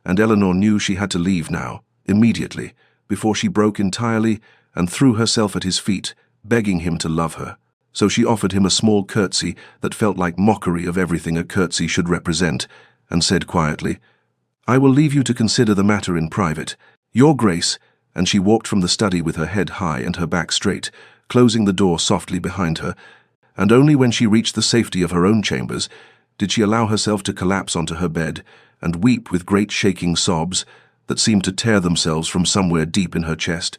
And Eleanor knew she had to leave now, immediately, before she broke entirely and threw herself at his feet, begging him to love her. So she offered him a small curtsy that felt like mockery of everything a curtsy should represent, and said quietly, "I will leave you to consider the matter in private. Your Grace," and she walked from the study with her head high and her back straight, closing the door softly behind her, and only when she reached the safety of her own chambers did she allow herself to collapse onto her bed and weep with great shaking sobs that seemed to tear themselves from somewhere deep in her chest,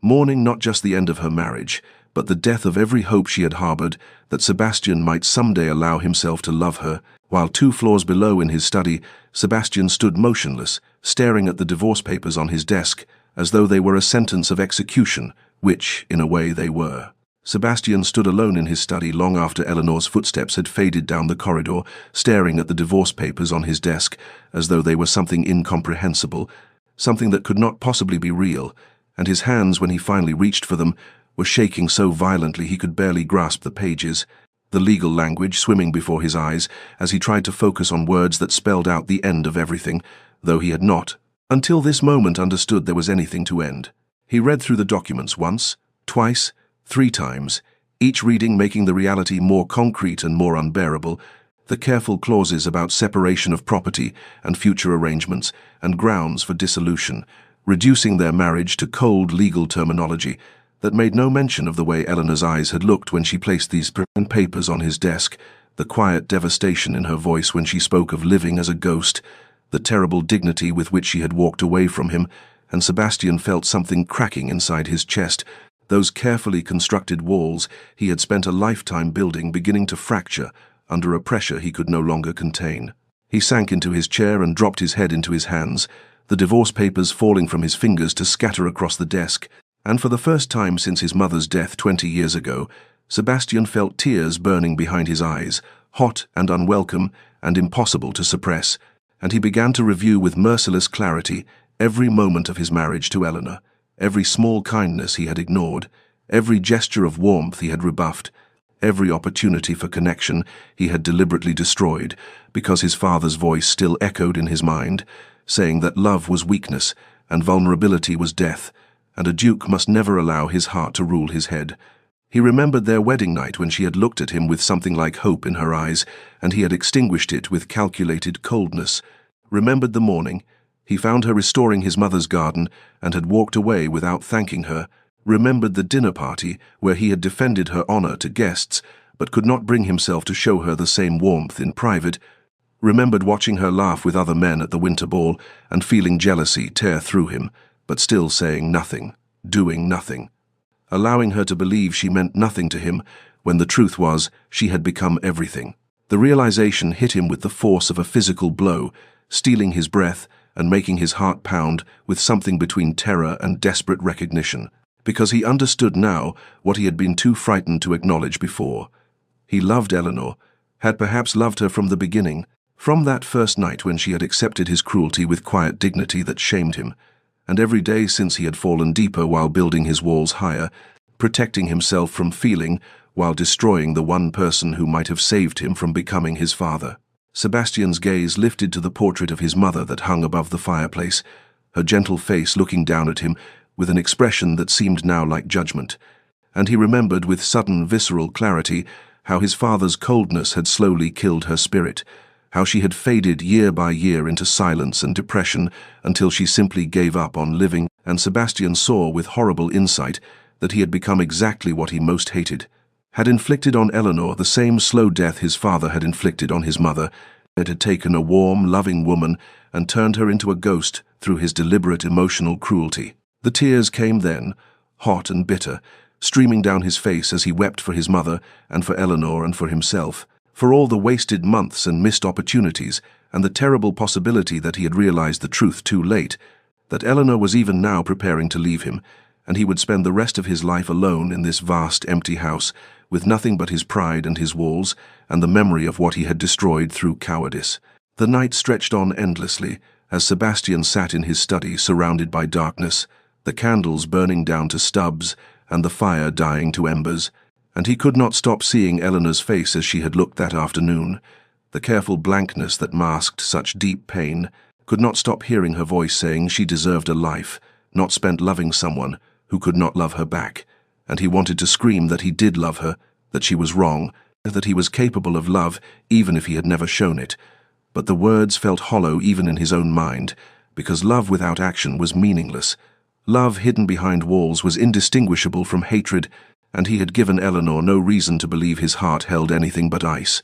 mourning not just the end of her marriage, but the death of every hope she had harbored that Sebastian might someday allow himself to love her. While 2 floors below in his study, Sebastian stood motionless, staring at the divorce papers on his desk, as though they were a sentence of execution, which, in a way, they were. Sebastian stood alone in his study long after Eleanor's footsteps had faded down the corridor, staring at the divorce papers on his desk as though they were something incomprehensible, something that could not possibly be real, and his hands, when he finally reached for them, were shaking so violently he could barely grasp the pages, the legal language swimming before his eyes as he tried to focus on words that spelled out the end of everything, though he had not, until this moment, understood there was anything to end. He read through the documents once, twice, 3 times, each reading making the reality more concrete and more unbearable, the careful clauses about separation of property and future arrangements and grounds for dissolution, reducing their marriage to cold legal terminology that made no mention of the way Eleanor's eyes had looked when she placed these papers on his desk, the quiet devastation in her voice when she spoke of living as a ghost, the terrible dignity with which she had walked away from him, and Sebastian felt something cracking inside his chest, those carefully constructed walls he had spent a lifetime building beginning to fracture under a pressure he could no longer contain. He sank into his chair and dropped his head into his hands, the divorce papers falling from his fingers to scatter across the desk, and for the first time since his mother's death 20 years ago, Sebastian felt tears burning behind his eyes, hot and unwelcome and impossible to suppress, and he began to review with merciless clarity every moment of his marriage to Eleanor, every small kindness he had ignored, every gesture of warmth he had rebuffed, every opportunity for connection he had deliberately destroyed, because his father's voice still echoed in his mind, saying that love was weakness and vulnerability was death, and a duke must never allow his heart to rule his head. He remembered their wedding night when she had looked at him with something like hope in her eyes, and he had extinguished it with calculated coldness. Remembered the morning. He found her restoring his mother's garden and had walked away without thanking her. Remembered the dinner party where he had defended her honor to guests, but could not bring himself to show her the same warmth in private. Remembered watching her laugh with other men at the winter ball and feeling jealousy tear through him, but still saying nothing. doing nothing, allowing her to believe she meant nothing to him when the truth was she had become everything. The realization hit him with the force of a physical blow, stealing his breath and making his heart pound with something between terror and desperate recognition, because he understood now what he had been too frightened to acknowledge before. He loved Eleanor, had perhaps loved her from the beginning, from that first night when she had accepted his cruelty with quiet dignity that shamed him, and every day since he had fallen deeper while building his walls higher, protecting himself from feeling while destroying the one person who might have saved him from becoming his father. Sebastian's gaze lifted to the portrait of his mother that hung above the fireplace, her gentle face looking down at him with an expression that seemed now like judgment, and he remembered with sudden visceral clarity how his father's coldness had slowly killed her spirit, how she had faded year by year into silence and depression until she simply gave up on living, and Sebastian saw with horrible insight that he had become exactly what he most hated, had inflicted on Eleanor the same slow death his father had inflicted on his mother. It had taken a warm, loving woman and turned her into a ghost through his deliberate emotional cruelty. The tears came then, hot and bitter, streaming down his face as he wept for his mother and for Eleanor and for himself, for all the wasted months and missed opportunities, and the terrible possibility that he had realized the truth too late, that Eleanor was even now preparing to leave him, and he would spend the rest of his life alone in this vast, empty house, with nothing but his pride and his walls, and the memory of what he had destroyed through cowardice. The night stretched on endlessly, as Sebastian sat in his study surrounded by darkness, the candles burning down to stubs, and the fire dying to embers, and he could not stop seeing Eleanor's face as she had looked that afternoon, the careful blankness that masked such deep pain, could not stop hearing her voice saying she deserved a life, not spent loving someone who could not love her back, and he wanted to scream that he did love her, that she was wrong, that he was capable of love even if he had never shown it. But the words felt hollow even in his own mind, because love without action was meaningless. Love hidden behind walls was indistinguishable from hatred, and he had given Eleanor no reason to believe his heart held anything but ice.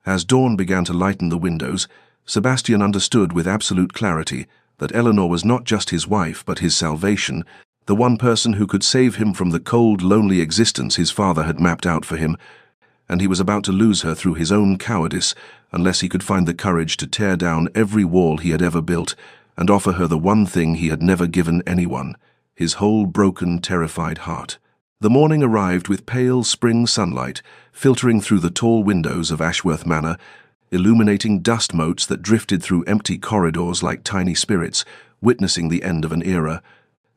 As dawn began to lighten the windows, Sebastian understood with absolute clarity that Eleanor was not just his wife but his salvation, the one person who could save him from the cold, lonely existence his father had mapped out for him, and he was about to lose her through his own cowardice unless he could find the courage to tear down every wall he had ever built and offer her the one thing he had never given anyone, his whole broken, terrified heart. The morning arrived with pale spring sunlight filtering through the tall windows of Ashworth Manor, illuminating dust motes that drifted through empty corridors like tiny spirits, witnessing the end of an era,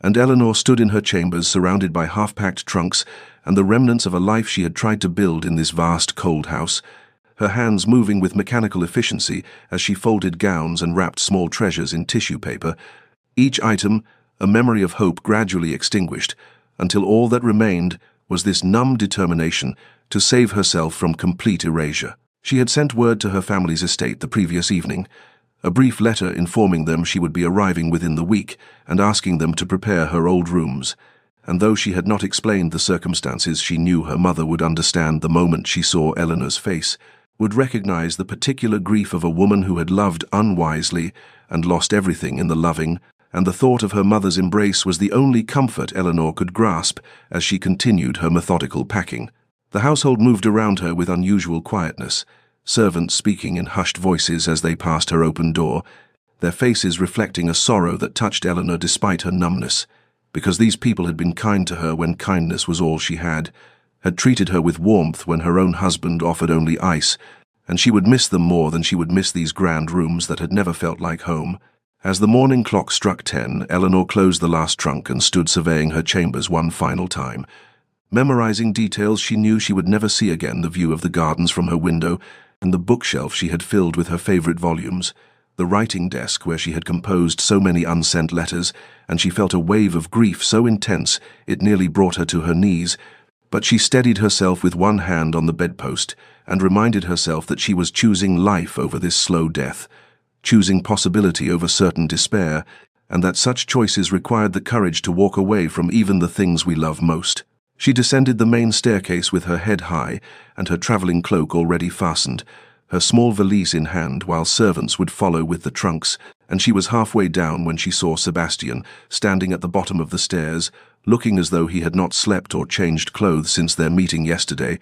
and Eleanor stood in her chambers surrounded by half-packed trunks and the remnants of a life she had tried to build in this vast cold house, her hands moving with mechanical efficiency as she folded gowns and wrapped small treasures in tissue paper, each item a memory of hope gradually extinguished, until all that remained was this numb determination to save herself from complete erasure. She had sent word to her family's estate the previous evening, a brief letter informing them she would be arriving within the week and asking them to prepare her old rooms, and though she had not explained the circumstances, she knew her mother would understand the moment she saw Eleanor's face, would recognize the particular grief of a woman who had loved unwisely and lost everything in the loving, and the thought of her mother's embrace was the only comfort Eleanor could grasp as she continued her methodical packing. The household moved around her with unusual quietness, servants speaking in hushed voices as they passed her open door, their faces reflecting a sorrow that touched Eleanor despite her numbness, because these people had been kind to her when kindness was all she had treated her with warmth when her own husband offered only ice, and she would miss them more than she would miss these grand rooms that had never felt like home. As the morning clock struck 10, Eleanor closed the last trunk and stood surveying her chambers one final time. Memorizing details she knew she would never see again, the view of the gardens from her window, and the bookshelf she had filled with her favorite volumes, the writing desk where she had composed so many unsent letters, and she felt a wave of grief so intense it nearly brought her to her knees, but she steadied herself with one hand on the bedpost and reminded herself that she was choosing life over this slow death, choosing possibility over certain despair, and that such choices required the courage to walk away from even the things we love most. She descended the main staircase with her head high and her traveling cloak already fastened, her small valise in hand while servants would follow with the trunks, and she was halfway down when she saw Sebastian standing at the bottom of the stairs, looking as though he had not slept or changed clothes since their meeting yesterday,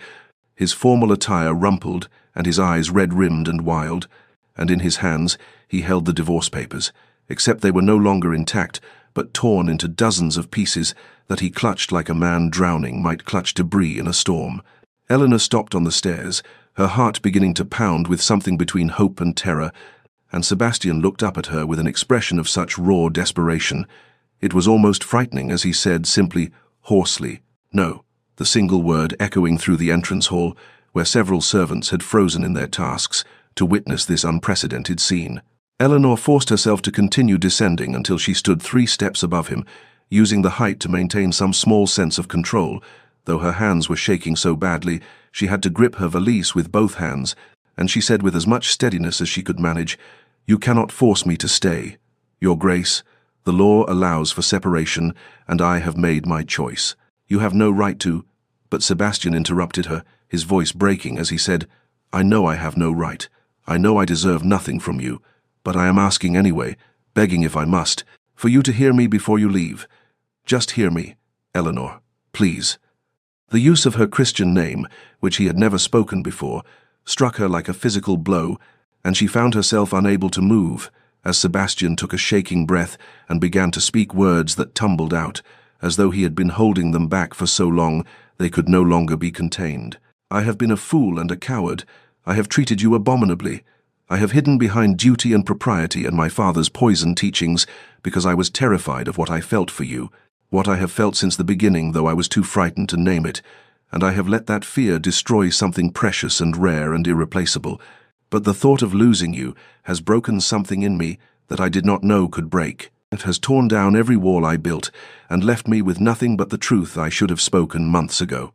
his formal attire rumpled and his eyes red-rimmed and wild, and in his hands he held the divorce papers, except they were no longer intact, but torn into dozens of pieces that he clutched like a man drowning might clutch debris in a storm. Eleanor stopped on the stairs, her heart beginning to pound with something between hope and terror, and Sebastian looked up at her with an expression of such raw desperation. It was almost frightening as he said simply, hoarsely, "No," the single word echoing through the entrance hall, where several servants had frozen in their tasks to witness this unprecedented scene. Eleanor forced herself to continue descending until she stood 3 steps above him, using the height to maintain some small sense of control, though her hands were shaking so badly she had to grip her valise with both hands, and she said with as much steadiness as she could manage, "You cannot force me to stay. Your Grace, the law allows for separation, and I have made my choice. You have no right to—" But Sebastian interrupted her, his voice breaking as he said, "I know I have no right. I know I deserve nothing from you, but I am asking anyway, begging if I must, for you to hear me before you leave. Just hear me, Eleanor, please." The use of her Christian name, which he had never spoken before, struck her like a physical blow, and she found herself unable to move, as Sebastian took a shaking breath and began to speak words that tumbled out, as though he had been holding them back for so long they could no longer be contained. "I have been a fool and a coward. I have treated you abominably. I have hidden behind duty and propriety and my father's poison teachings because I was terrified of what I felt for you, what I have felt since the beginning, though I was too frightened to name it, and I have let that fear destroy something precious and rare and irreplaceable. But the thought of losing you has broken something in me that I did not know could break. It has torn down every wall I built and left me with nothing but the truth I should have spoken months ago."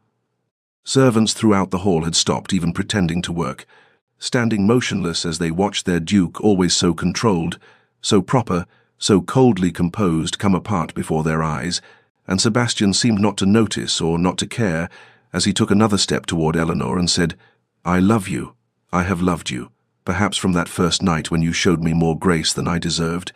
Servants throughout the hall had stopped even pretending to work, standing motionless as they watched their duke, always so controlled, so proper, so coldly composed, come apart before their eyes, and Sebastian seemed not to notice or not to care as he took another step toward Eleanor and said, "I love you. I have loved you, perhaps from that first night when you showed me more grace than I deserved,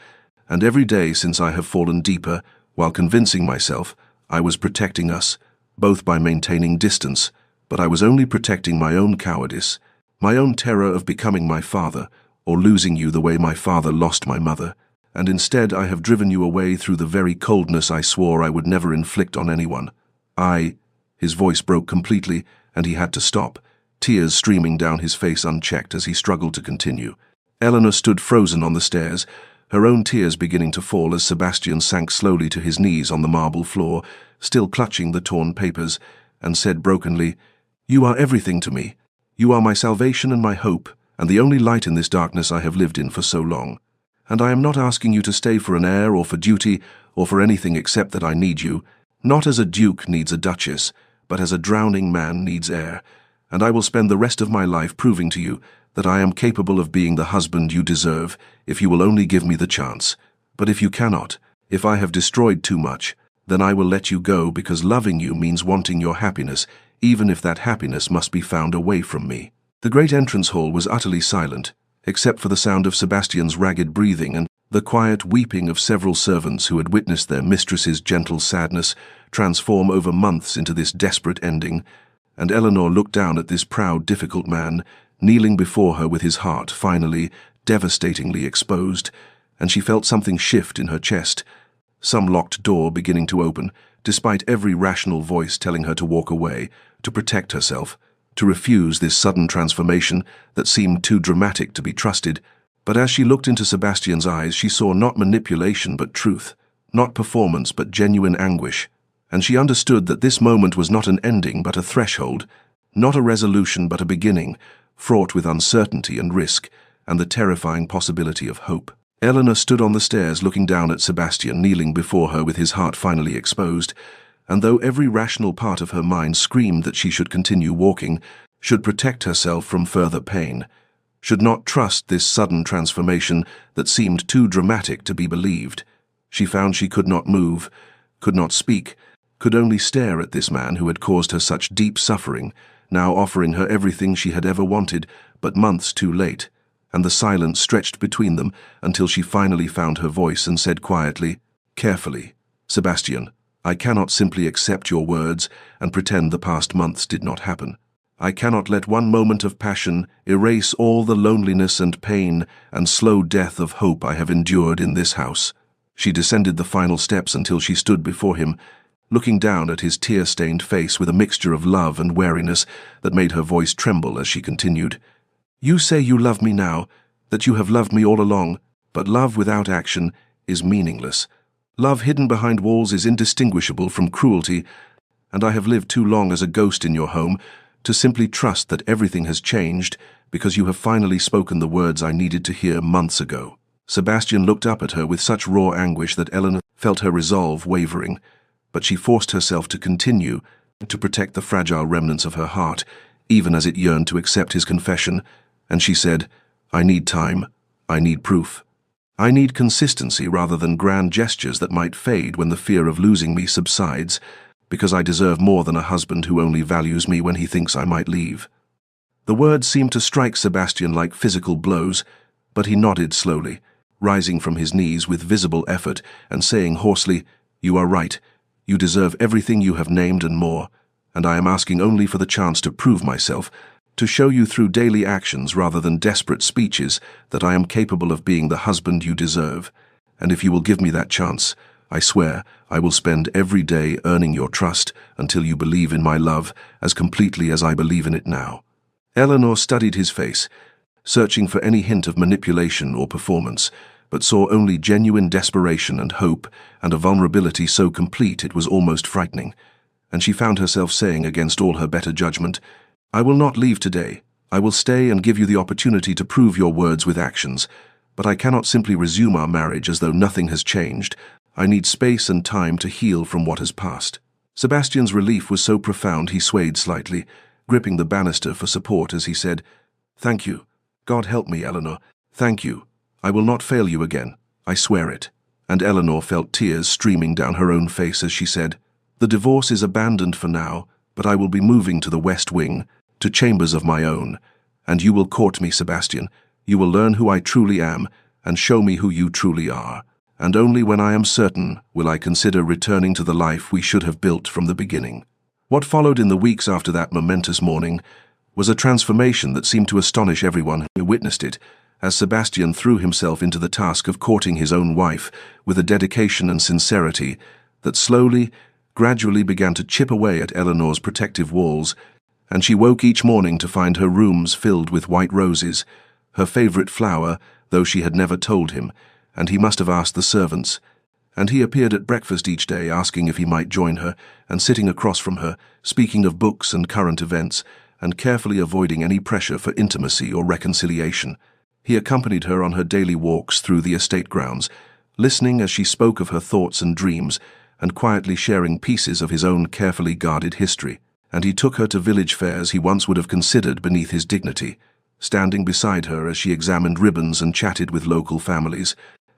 and every day since I have fallen deeper, while convincing myself I was protecting us, both by maintaining distance, but I was only protecting my own cowardice, my own terror of becoming my father, or losing you the way my father lost my mother, and instead I have driven you away through the very coldness I swore I would never inflict on anyone. His voice broke completely, and he had to stop, tears streaming down his face unchecked as he struggled to continue. Eleanor stood frozen on the stairs, her own tears beginning to fall as Sebastian sank slowly to his knees on the marble floor, still clutching the torn papers, and said brokenly, "You are everything to me. You are my salvation and my hope, and the only light in this darkness I have lived in for so long. And I am not asking you to stay for an heir or for duty or for anything except that I need you, not as a duke needs a duchess, but as a drowning man needs air, and I will spend the rest of my life proving to you that I am capable of being the husband you deserve if you will only give me the chance. But if you cannot, if I have destroyed too much, then I will let you go because loving you means wanting your happiness, even if that happiness must be found away from me." The great entrance hall was utterly silent, except for the sound of Sebastian's ragged breathing and the quiet weeping of several servants who had witnessed their mistress's gentle sadness transform over months into this desperate ending, and Eleanor looked down at this proud, difficult man, kneeling before her with his heart finally, devastatingly exposed, and she felt something shift in her chest, some locked door beginning to open, despite every rational voice telling her to walk away, to protect herself, to refuse this sudden transformation that seemed too dramatic to be trusted. But as she looked into Sebastian's eyes, she saw not manipulation but truth, not performance but genuine anguish, and she understood that this moment was not an ending but a threshold, not a resolution but a beginning, fraught with uncertainty and risk, and the terrifying possibility of hope. Eleanor stood on the stairs looking down at Sebastian kneeling before her with his heart finally exposed, and though every rational part of her mind screamed that she should continue walking, should protect herself from further pain, should not trust this sudden transformation that seemed too dramatic to be believed, she found she could not move, could not speak, could only stare at this man who had caused her such deep suffering, now offering her everything she had ever wanted, but months too late, and the silence stretched between them until she finally found her voice and said quietly, carefully, "Sebastian, I cannot simply accept your words and pretend the past months did not happen. I cannot let one moment of passion erase all the loneliness and pain and slow death of hope I have endured in this house." She descended the final steps until she stood before him, looking down at his tear-stained face with a mixture of love and wariness that made her voice tremble as she continued. "You say you love me now, that you have loved me all along, but love without action is meaningless. Love hidden behind walls is indistinguishable from cruelty, and I have lived too long as a ghost in your home to simply trust that everything has changed because you have finally spoken the words I needed to hear months ago." Sebastian looked up at her with such raw anguish that Eleanor felt her resolve wavering, but she forced herself to continue to protect the fragile remnants of her heart, even as it yearned to accept his confession, and she said, "I need time. I need proof. I need consistency rather than grand gestures that might fade when the fear of losing me subsides, because I deserve more than a husband who only values me when he thinks I might leave." The words seemed to strike Sebastian like physical blows, but he nodded slowly, rising from his knees with visible effort and saying hoarsely, "You are right. You deserve everything you have named and more, and I am asking only for the chance to prove myself, to show you through daily actions rather than desperate speeches that I am capable of being the husband you deserve. And if you will give me that chance, I swear I will spend every day earning your trust until you believe in my love as completely as I believe in it now." Eleanor studied his face, searching for any hint of manipulation or performance, but saw only genuine desperation and hope and a vulnerability so complete it was almost frightening. And she found herself saying against all her better judgment, "I will not leave today. I will stay and give you the opportunity to prove your words with actions, but I cannot simply resume our marriage as though nothing has changed. I need space and time to heal from what has passed." Sebastian's relief was so profound he swayed slightly, gripping the banister for support as he said, "Thank you. God help me, Eleanor. Thank you. I will not fail you again. I swear it." And Eleanor felt tears streaming down her own face as she said, "The divorce is abandoned for now, but I will be moving to the West Wing, to chambers of my own. And you will court me, Sebastian. You will learn who I truly am and show me who you truly are. And only when I am certain will I consider returning to the life we should have built from the beginning." What followed in the weeks after that momentous morning was a transformation that seemed to astonish everyone who witnessed it, as Sebastian threw himself into the task of courting his own wife with a dedication and sincerity that slowly, gradually began to chip away at Eleanor's protective walls, and she woke each morning to find her rooms filled with white roses, her favorite flower, though she had never told him, and he must have asked the servants. And he appeared at breakfast each day asking if he might join her, and sitting across from her, speaking of books and current events, and carefully avoiding any pressure for intimacy or reconciliation. He accompanied her on her daily walks through the estate grounds, listening as she spoke of her thoughts and dreams, and quietly sharing pieces of his own carefully guarded history. And he took her to village fairs he once would have considered beneath his dignity, standing beside her as she examined ribbons and chatted with local families.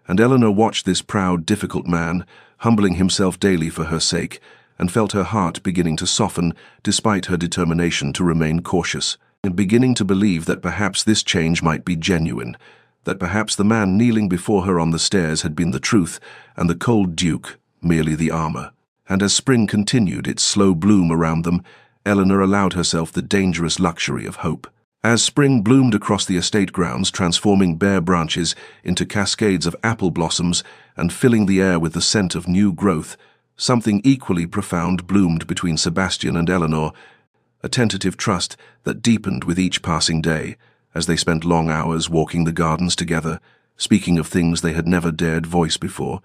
And Eleanor watched this proud, difficult man, humbling himself daily for her sake, and felt her heart beginning to soften despite her determination to remain cautious, and beginning to believe that perhaps this change might be genuine, that perhaps the man kneeling before her on the stairs had been the truth, and the cold duke merely the armor. And as spring continued its slow bloom around them, Eleanor allowed herself the dangerous luxury of hope. As spring bloomed across the estate grounds, transforming bare branches into cascades of apple blossoms and filling the air with the scent of new growth, something equally profound bloomed between Sebastian and Eleanor, a tentative trust that deepened with each passing day, as they spent long hours walking the gardens together, speaking of things they had never dared voice before.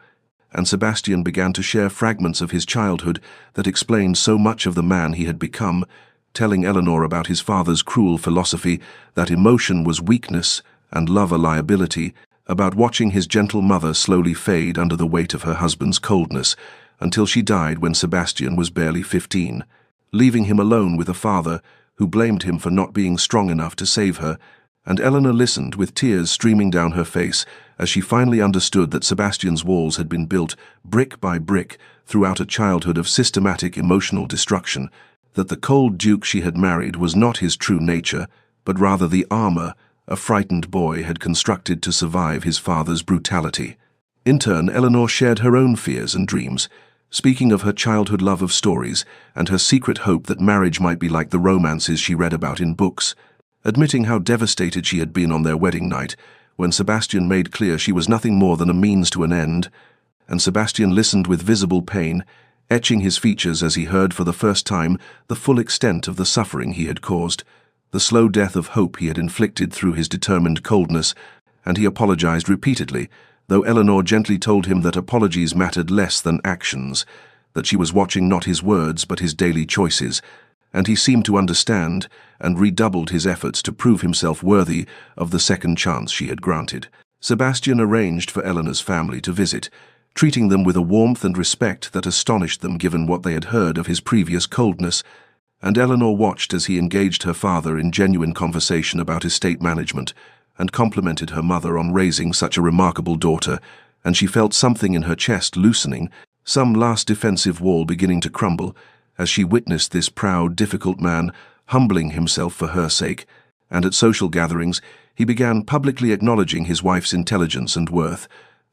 And Sebastian began to share fragments of his childhood that explained so much of the man he had become, telling Eleanor about his father's cruel philosophy that emotion was weakness and love a liability, about watching his gentle mother slowly fade under the weight of her husband's coldness, until she died when Sebastian was barely 15, leaving him alone with a father who blamed him for not being strong enough to save her. And Eleanor listened with tears streaming down her face as she finally understood that Sebastian's walls had been built brick by brick throughout a childhood of systematic emotional destruction, that the cold duke she had married was not his true nature, but rather the armor a frightened boy had constructed to survive his father's brutality. In turn, Eleanor shared her own fears and dreams, speaking of her childhood love of stories and her secret hope that marriage might be like the romances she read about in books, admitting how devastated she had been on their wedding night, when Sebastian made clear she was nothing more than a means to an end, and Sebastian listened with visible pain, etching his features as he heard for the first time the full extent of the suffering he had caused, the slow death of hope he had inflicted through his determined coldness, and he apologized repeatedly, though Eleanor gently told him that apologies mattered less than actions, that she was watching not his words but his daily choices, and he seemed to understand and redoubled his efforts to prove himself worthy of the second chance she had granted. Sebastian arranged for Eleanor's family to visit, treating them with a warmth and respect that astonished them given what they had heard of his previous coldness, and Eleanor watched as he engaged her father in genuine conversation about estate management, and complimented her mother on raising such a remarkable daughter, and she felt something in her chest loosening, some last defensive wall beginning to crumble, as she witnessed this proud, difficult man humbling himself for her sake, and at social gatherings he began publicly acknowledging his wife's intelligence and worth,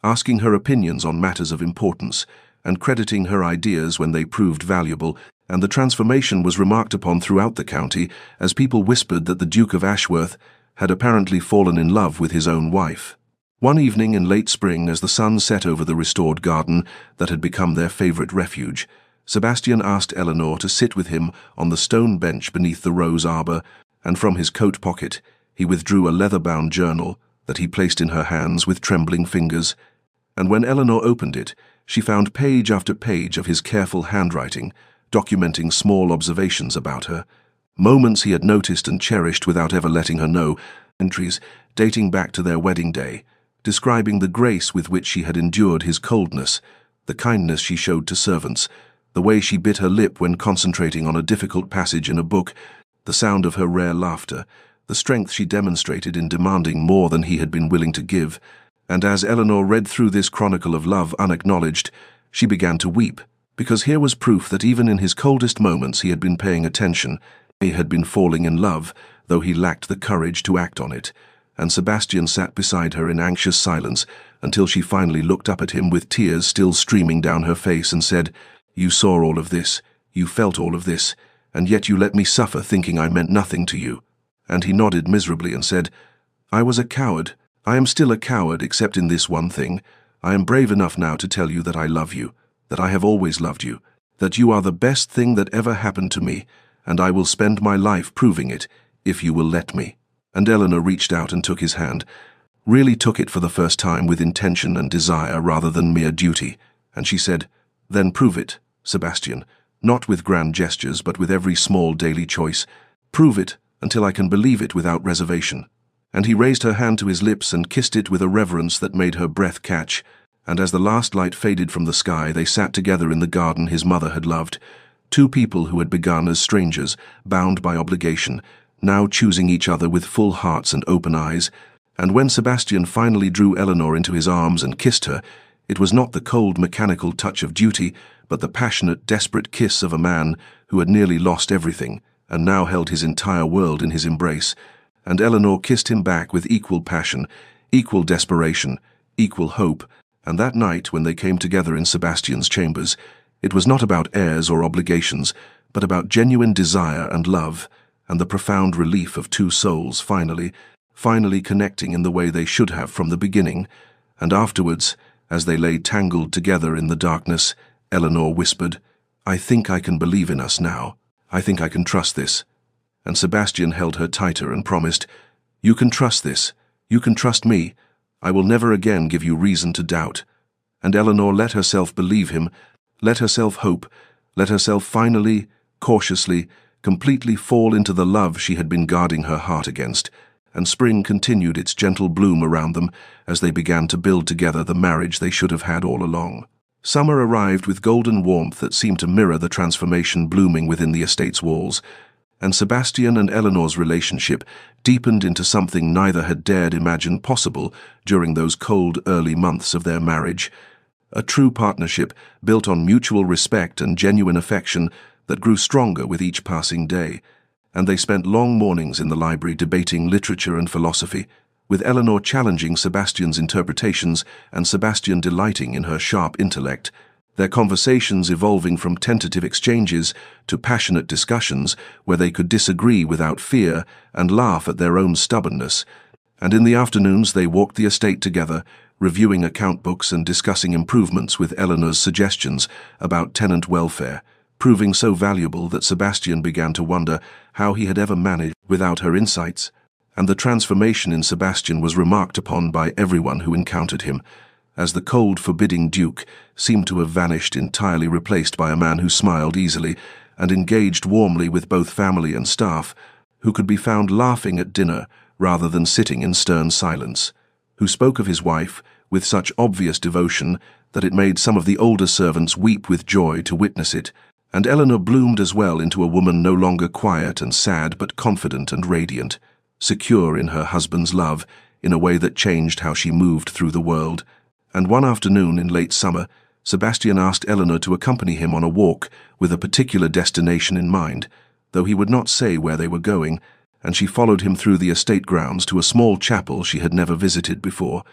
asking her opinions on matters of importance, and crediting her ideas when they proved valuable, and the transformation was remarked upon throughout the county as people whispered that the Duke of Ashworth had apparently fallen in love with his own wife. One evening in late spring, as the sun set over the restored garden that had become their favorite refuge, Sebastian asked Eleanor to sit with him on the stone bench beneath the rose arbor, and from his coat pocket he withdrew a leather-bound journal that he placed in her hands with trembling fingers, and when Eleanor opened it, she found page after page of his careful handwriting, documenting small observations about her, moments he had noticed and cherished without ever letting her know, entries dating back to their wedding day, describing the grace with which she had endured his coldness, the kindness she showed to servants, the way she bit her lip when concentrating on a difficult passage in a book, the sound of her rare laughter, the strength she demonstrated in demanding more than he had been willing to give. And as Eleanor read through this chronicle of love unacknowledged, she began to weep, because here was proof that even in his coldest moments he had been paying attention, he had been falling in love, though he lacked the courage to act on it. And Sebastian sat beside her in anxious silence until she finally looked up at him with tears still streaming down her face and said, "You saw all of this, you felt all of this, and yet you let me suffer thinking I meant nothing to you." And he nodded miserably and said, "I was a coward. I am still a coward except in this one thing. I am brave enough now to tell you that I love you, that I have always loved you, that you are the best thing that ever happened to me, and I will spend my life proving it, if you will let me." And Eleanor reached out and took his hand, really took it for the first time with intention and desire rather than mere duty, and she said, "Then prove it, Sebastian, not with grand gestures but with every small daily choice. Prove it until I can believe it without reservation." And he raised her hand to his lips and kissed it with a reverence that made her breath catch, and as the last light faded from the sky, they sat together in the garden his mother had loved, two people who had begun as strangers, bound by obligation, now choosing each other with full hearts and open eyes. And when Sebastian finally drew Eleanor into his arms and kissed her, it was not the cold, mechanical touch of duty, but the passionate, desperate kiss of a man who had nearly lost everything, and now held his entire world in his embrace. And Eleanor kissed him back with equal passion, equal desperation, equal hope, and that night when they came together in Sebastian's chambers, it was not about heirs or obligations, but about genuine desire and love, and the profound relief of two souls finally connecting in the way they should have from the beginning. And afterwards, as they lay tangled together in the darkness, Eleanor whispered, "I think I can believe in us now. I think I can trust this." And Sebastian held her tighter and promised, "You can trust this. You can trust me. I will never again give you reason to doubt." And Eleanor let herself believe him, let herself hope, let herself finally, cautiously, completely fall into the love she had been guarding her heart against, and spring continued its gentle bloom around them as they began to build together the marriage they should have had all along. Summer arrived with golden warmth that seemed to mirror the transformation blooming within the estate's walls, and Sebastian and Eleanor's relationship deepened into something neither had dared imagine possible during those cold early months of their marriage, a true partnership built on mutual respect and genuine affection that grew stronger with each passing day. and they spent long mornings in the library debating literature and philosophy, with Eleanor challenging Sebastian's interpretations and Sebastian delighting in her sharp intellect, their conversations evolving from tentative exchanges to passionate discussions where they could disagree without fear and laugh at their own stubbornness. And in the afternoons they walked the estate together, reviewing account books and discussing improvements with Eleanor's suggestions about tenant welfare, proving so valuable that Sebastian began to wonder how he had ever managed without her insights. And the transformation in Sebastian was remarked upon by everyone who encountered him, as the cold, forbidding Duke seemed to have vanished, entirely replaced by a man who smiled easily and engaged warmly with both family and staff, who could be found laughing at dinner rather than sitting in stern silence, who spoke of his wife with such obvious devotion that it made some of the older servants weep with joy to witness it, and Eleanor bloomed as well into a woman no longer quiet and sad but confident and radiant, secure in her husband's love in a way that changed how she moved through the world. And one afternoon in late summer, Sebastian asked Eleanor to accompany him on a walk with a particular destination in mind, though he would not say where they were going, and she followed him through the estate grounds to a small chapel she had never visited before,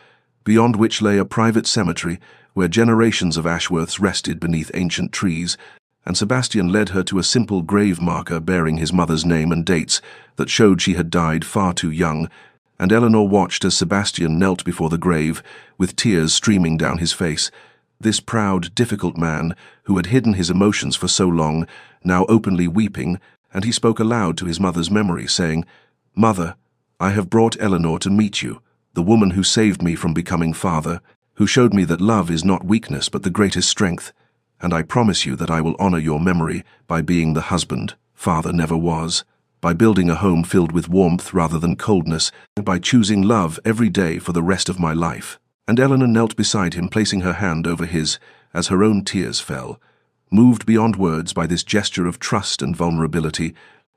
beyond which lay a private cemetery where generations of Ashworths rested beneath ancient trees, and Sebastian led her to a simple grave marker bearing his mother's name and dates that showed she had died far too young, and Eleanor watched as Sebastian knelt before the grave, with tears streaming down his face. This proud, difficult man, who had hidden his emotions for so long, now openly weeping, and he spoke aloud to his mother's memory, saying, "Mother, I have brought Eleanor to meet you, the woman who saved me from becoming father, who showed me that love is not weakness but the greatest strength, and I promise you that I will honor your memory by being the husband father never was, by building a home filled with warmth rather than coldness, by choosing love every day for the rest of my life." And Eleanor knelt beside him, placing her hand over his, as her own tears fell, moved beyond words by this gesture of trust and vulnerability,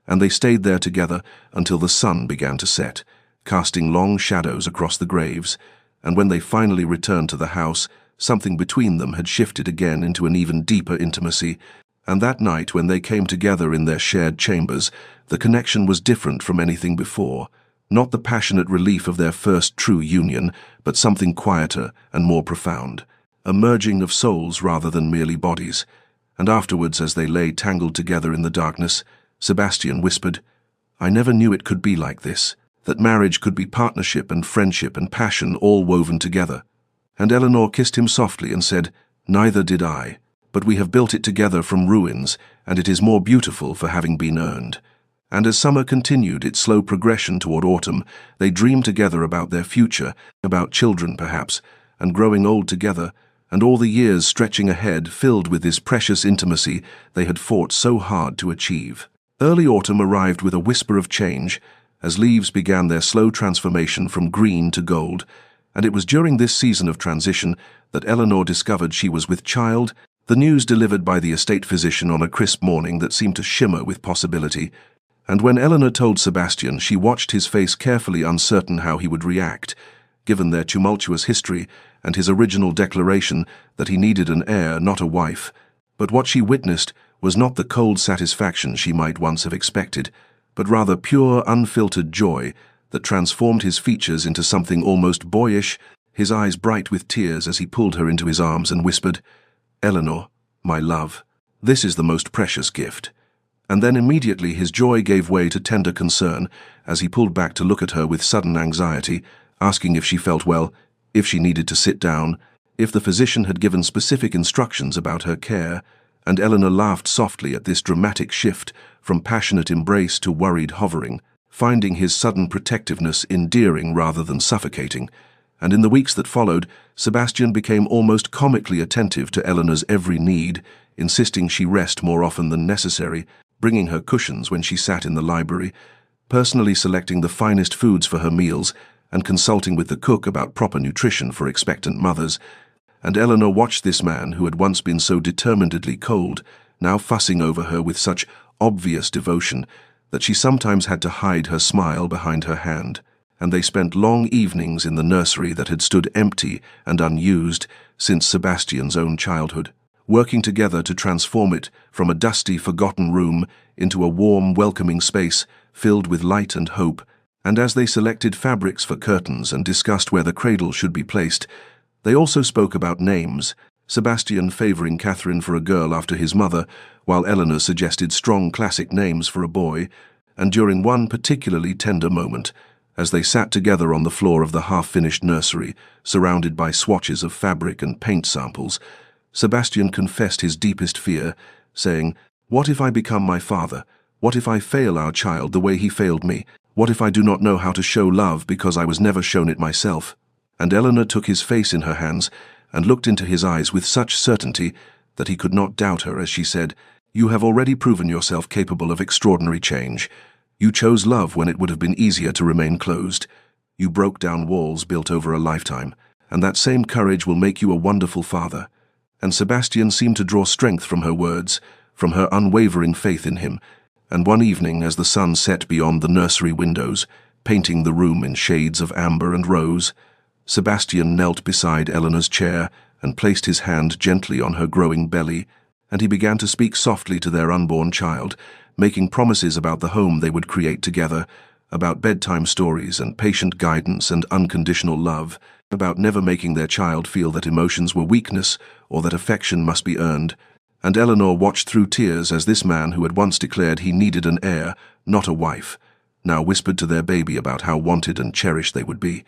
and they stayed there together until the sun began to set, casting long shadows across the graves, and when they finally returned to the house, something between them had shifted again into an even deeper intimacy, and that night when they came together in their shared chambers, the connection was different from anything before, not the passionate relief of their first true union, but something quieter and more profound, a merging of souls rather than merely bodies. And afterwards, as they lay tangled together in the darkness, Sebastian whispered, "I never knew it could be like this, that marriage could be partnership and friendship and passion all woven together." And Eleanor kissed him softly and said, "Neither did I, but we have built it together from ruins, and it is more beautiful for having been earned." And as summer continued its slow progression toward autumn, they dreamed together about their future, about children perhaps, and growing old together, and all the years stretching ahead filled with this precious intimacy they had fought so hard to achieve. Early autumn arrived with a whisper of change, as leaves began their slow transformation from green to gold, and it was during this season of transition that Eleanor discovered she was with child, the news delivered by the estate physician on a crisp morning that seemed to shimmer with possibility. And when Eleanor told Sebastian, she watched his face carefully, uncertain how he would react, given their tumultuous history and his original declaration that he needed an heir, not a wife. But what she witnessed was not the cold satisfaction she might once have expected, but rather pure, unfiltered joy that transformed his features into something almost boyish, his eyes bright with tears as he pulled her into his arms and whispered, "Eleanor, my love, this is the most precious gift." And then immediately his joy gave way to tender concern as he pulled back to look at her with sudden anxiety, asking if she felt well, if she needed to sit down, if the physician had given specific instructions about her care, and Eleanor laughed softly at this dramatic shift from passionate embrace to worried hovering, finding his sudden protectiveness endearing rather than suffocating. And in the weeks that followed, Sebastian became almost comically attentive to Eleanor's every need, insisting she rest more often than necessary, bringing her cushions when she sat in the library, personally selecting the finest foods for her meals, and consulting with the cook about proper nutrition for expectant mothers. And Eleanor watched this man, who had once been so determinedly cold, now fussing over her with such obvious devotion that she sometimes had to hide her smile behind her hand, and they spent long evenings in the nursery that had stood empty and unused since Sebastian's own childhood. working together to transform it from a dusty, forgotten room into a warm, welcoming space filled with light and hope. And as they selected fabrics for curtains and discussed where the cradle should be placed, they also spoke about names, Sebastian favoring Catherine for a girl after his mother, while Eleanor suggested strong classic names for a boy. And during one particularly tender moment, as they sat together on the floor of the half-finished nursery, surrounded by swatches of fabric and paint samples, Sebastian confessed his deepest fear, saying, "What if I become my father? What if I fail our child the way he failed me? What if I do not know how to show love because I was never shown it myself?" And Eleanor took his face in her hands and looked into his eyes with such certainty that he could not doubt her as she said, "You have already proven yourself capable of extraordinary change. You chose love when it would have been easier to remain closed. You broke down walls built over a lifetime, and that same courage will make you a wonderful father." And Sebastian seemed to draw strength from her words, from her unwavering faith in him. And one evening, as the sun set beyond the nursery windows, painting the room in shades of amber and rose, Sebastian knelt beside Eleanor's chair and placed his hand gently on her growing belly, and he began to speak softly to their unborn child, making promises about the home they would create together, about bedtime stories and patient guidance and unconditional love, about never making their child feel that emotions were weakness or that affection must be earned. And Eleanor watched through tears as this man who had once declared he needed an heir, not a wife, now whispered to their baby about how wanted and cherished they would be,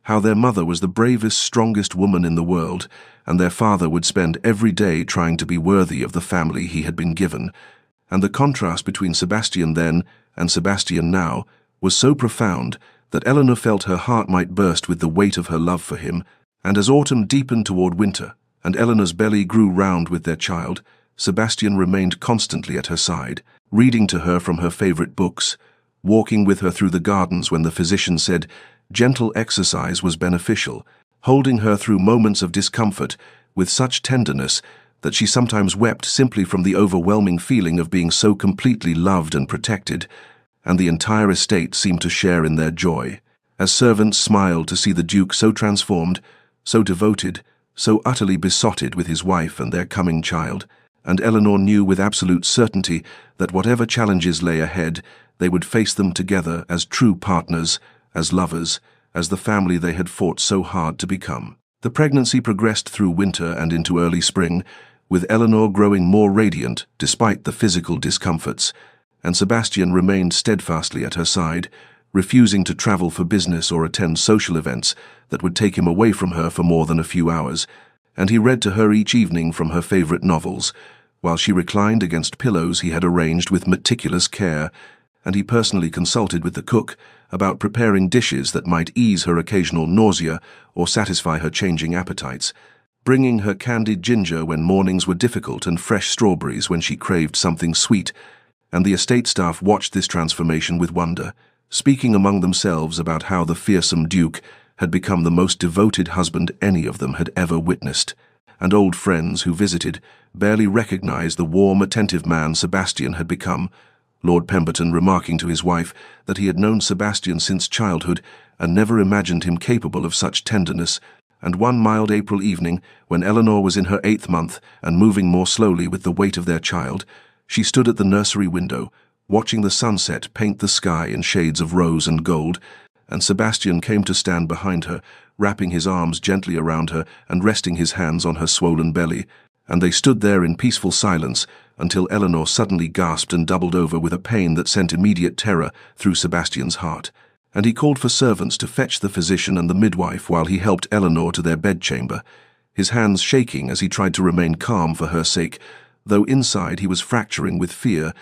how their mother was the bravest, strongest woman in the world, and their father would spend every day trying to be worthy of the family he had been given. And the contrast between Sebastian then and Sebastian now was so profound that Eleanor felt her heart might burst with the weight of her love for him. And as autumn deepened toward winter, and Eleanor's belly grew round with their child, Sebastian remained constantly at her side, reading to her from her favorite books, walking with her through the gardens when the physician said gentle exercise was beneficial, holding her through moments of discomfort with such tenderness that she sometimes wept simply from the overwhelming feeling of being so completely loved and protected, and the entire estate seemed to share in their joy, as servants smiled to see the Duke so transformed, so devoted, so utterly besotted with his wife and their coming child. And Eleanor knew with absolute certainty that whatever challenges lay ahead, they would face them together as true partners, as lovers, as the family they had fought so hard to become. The pregnancy progressed through winter and into early spring, with Eleanor growing more radiant despite the physical discomforts, and Sebastian remained steadfastly at her side, refusing to travel for business or attend social events that would take him away from her for more than a few hours, and he read to her each evening from her favorite novels, while she reclined against pillows he had arranged with meticulous care, and he personally consulted with the cook about preparing dishes that might ease her occasional nausea or satisfy her changing appetites, bringing her candied ginger when mornings were difficult and fresh strawberries when she craved something sweet. And the estate staff watched this transformation with wonder, speaking among themselves about how the fearsome Duke had become the most devoted husband any of them had ever witnessed. And old friends who visited barely recognized the warm, attentive man Sebastian had become, Lord Pemberton remarking to his wife that he had known Sebastian since childhood and never imagined him capable of such tenderness. And one mild April evening, when Eleanor was in her 8th month and moving more slowly with the weight of their child, she stood at the nursery window, watching the sunset paint the sky in shades of rose and gold, and Sebastian came to stand behind her, wrapping his arms gently around her and resting his hands on her swollen belly, and they stood there in peaceful silence until Eleanor suddenly gasped and doubled over with a pain that sent immediate terror through Sebastian's heart. And he called for servants to fetch the physician and the midwife while he helped Eleanor to their bedchamber, his hands shaking as he tried to remain calm for her sake, though inside he was fracturing with fear.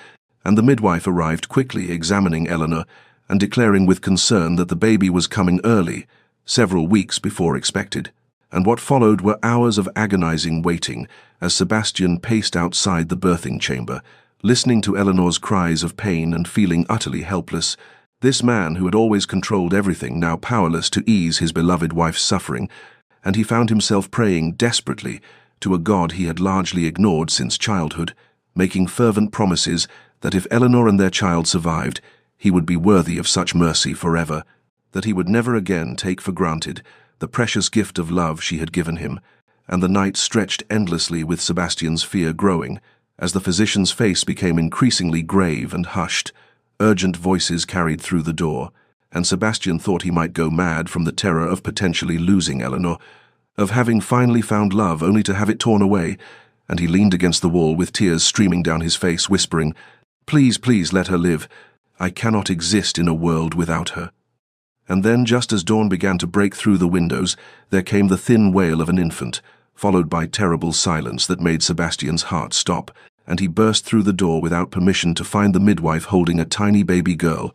And the midwife arrived quickly, examining Eleanor and declaring with concern that the baby was coming early, several weeks before expected. And what followed were hours of agonizing waiting as Sebastian paced outside the birthing chamber, listening to Eleanor's cries of pain and feeling utterly helpless. This man who had always controlled everything, now powerless to ease his beloved wife's suffering, and he found himself praying desperately to a God he had largely ignored since childhood, making fervent promises that if Eleanor and their child survived, he would be worthy of such mercy forever, that he would never again take for granted the precious gift of love she had given him, and the night stretched endlessly with Sebastian's fear growing. As the physician's face became increasingly grave and hushed, urgent voices carried through the door, and Sebastian thought he might go mad from the terror of potentially losing Eleanor, of having finally found love only to have it torn away, and he leaned against the wall with tears streaming down his face, whispering, "Please, please let her live. I cannot exist in a world without her." And then, just as dawn began to break through the windows, there came the thin wail of an infant, followed by terrible silence that made Sebastian's heart stop, and he burst through the door without permission to find the midwife holding a tiny baby girl,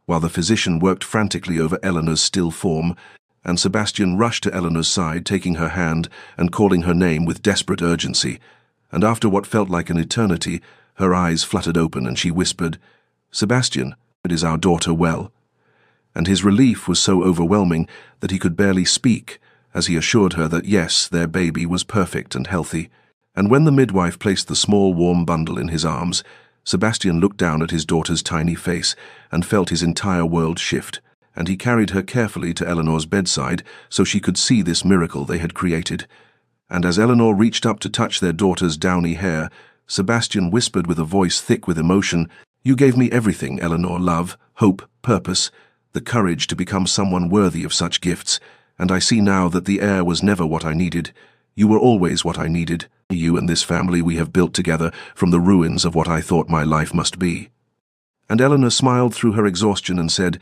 while the physician worked frantically over Eleanor's still form, and Sebastian rushed to Eleanor's side, taking her hand and calling her name with desperate urgency, and after what felt like an eternity, her eyes fluttered open and she whispered, "Sebastian, is our daughter well?" And his relief was so overwhelming that he could barely speak, as he assured her that yes, their baby was perfect and healthy. And when the midwife placed the small warm bundle in his arms, Sebastian looked down at his daughter's tiny face and felt his entire world shift, and he carried her carefully to Eleanor's bedside so she could see this miracle they had created. And as Eleanor reached up to touch their daughter's downy hair, Sebastian whispered with a voice thick with emotion, "You gave me everything, Eleanor, love, hope, purpose, the courage to become someone worthy of such gifts, and I see now that the heir was never what I needed. You were always what I needed. You and this family we have built together from the ruins of what I thought my life must be." And Eleanor smiled through her exhaustion and said,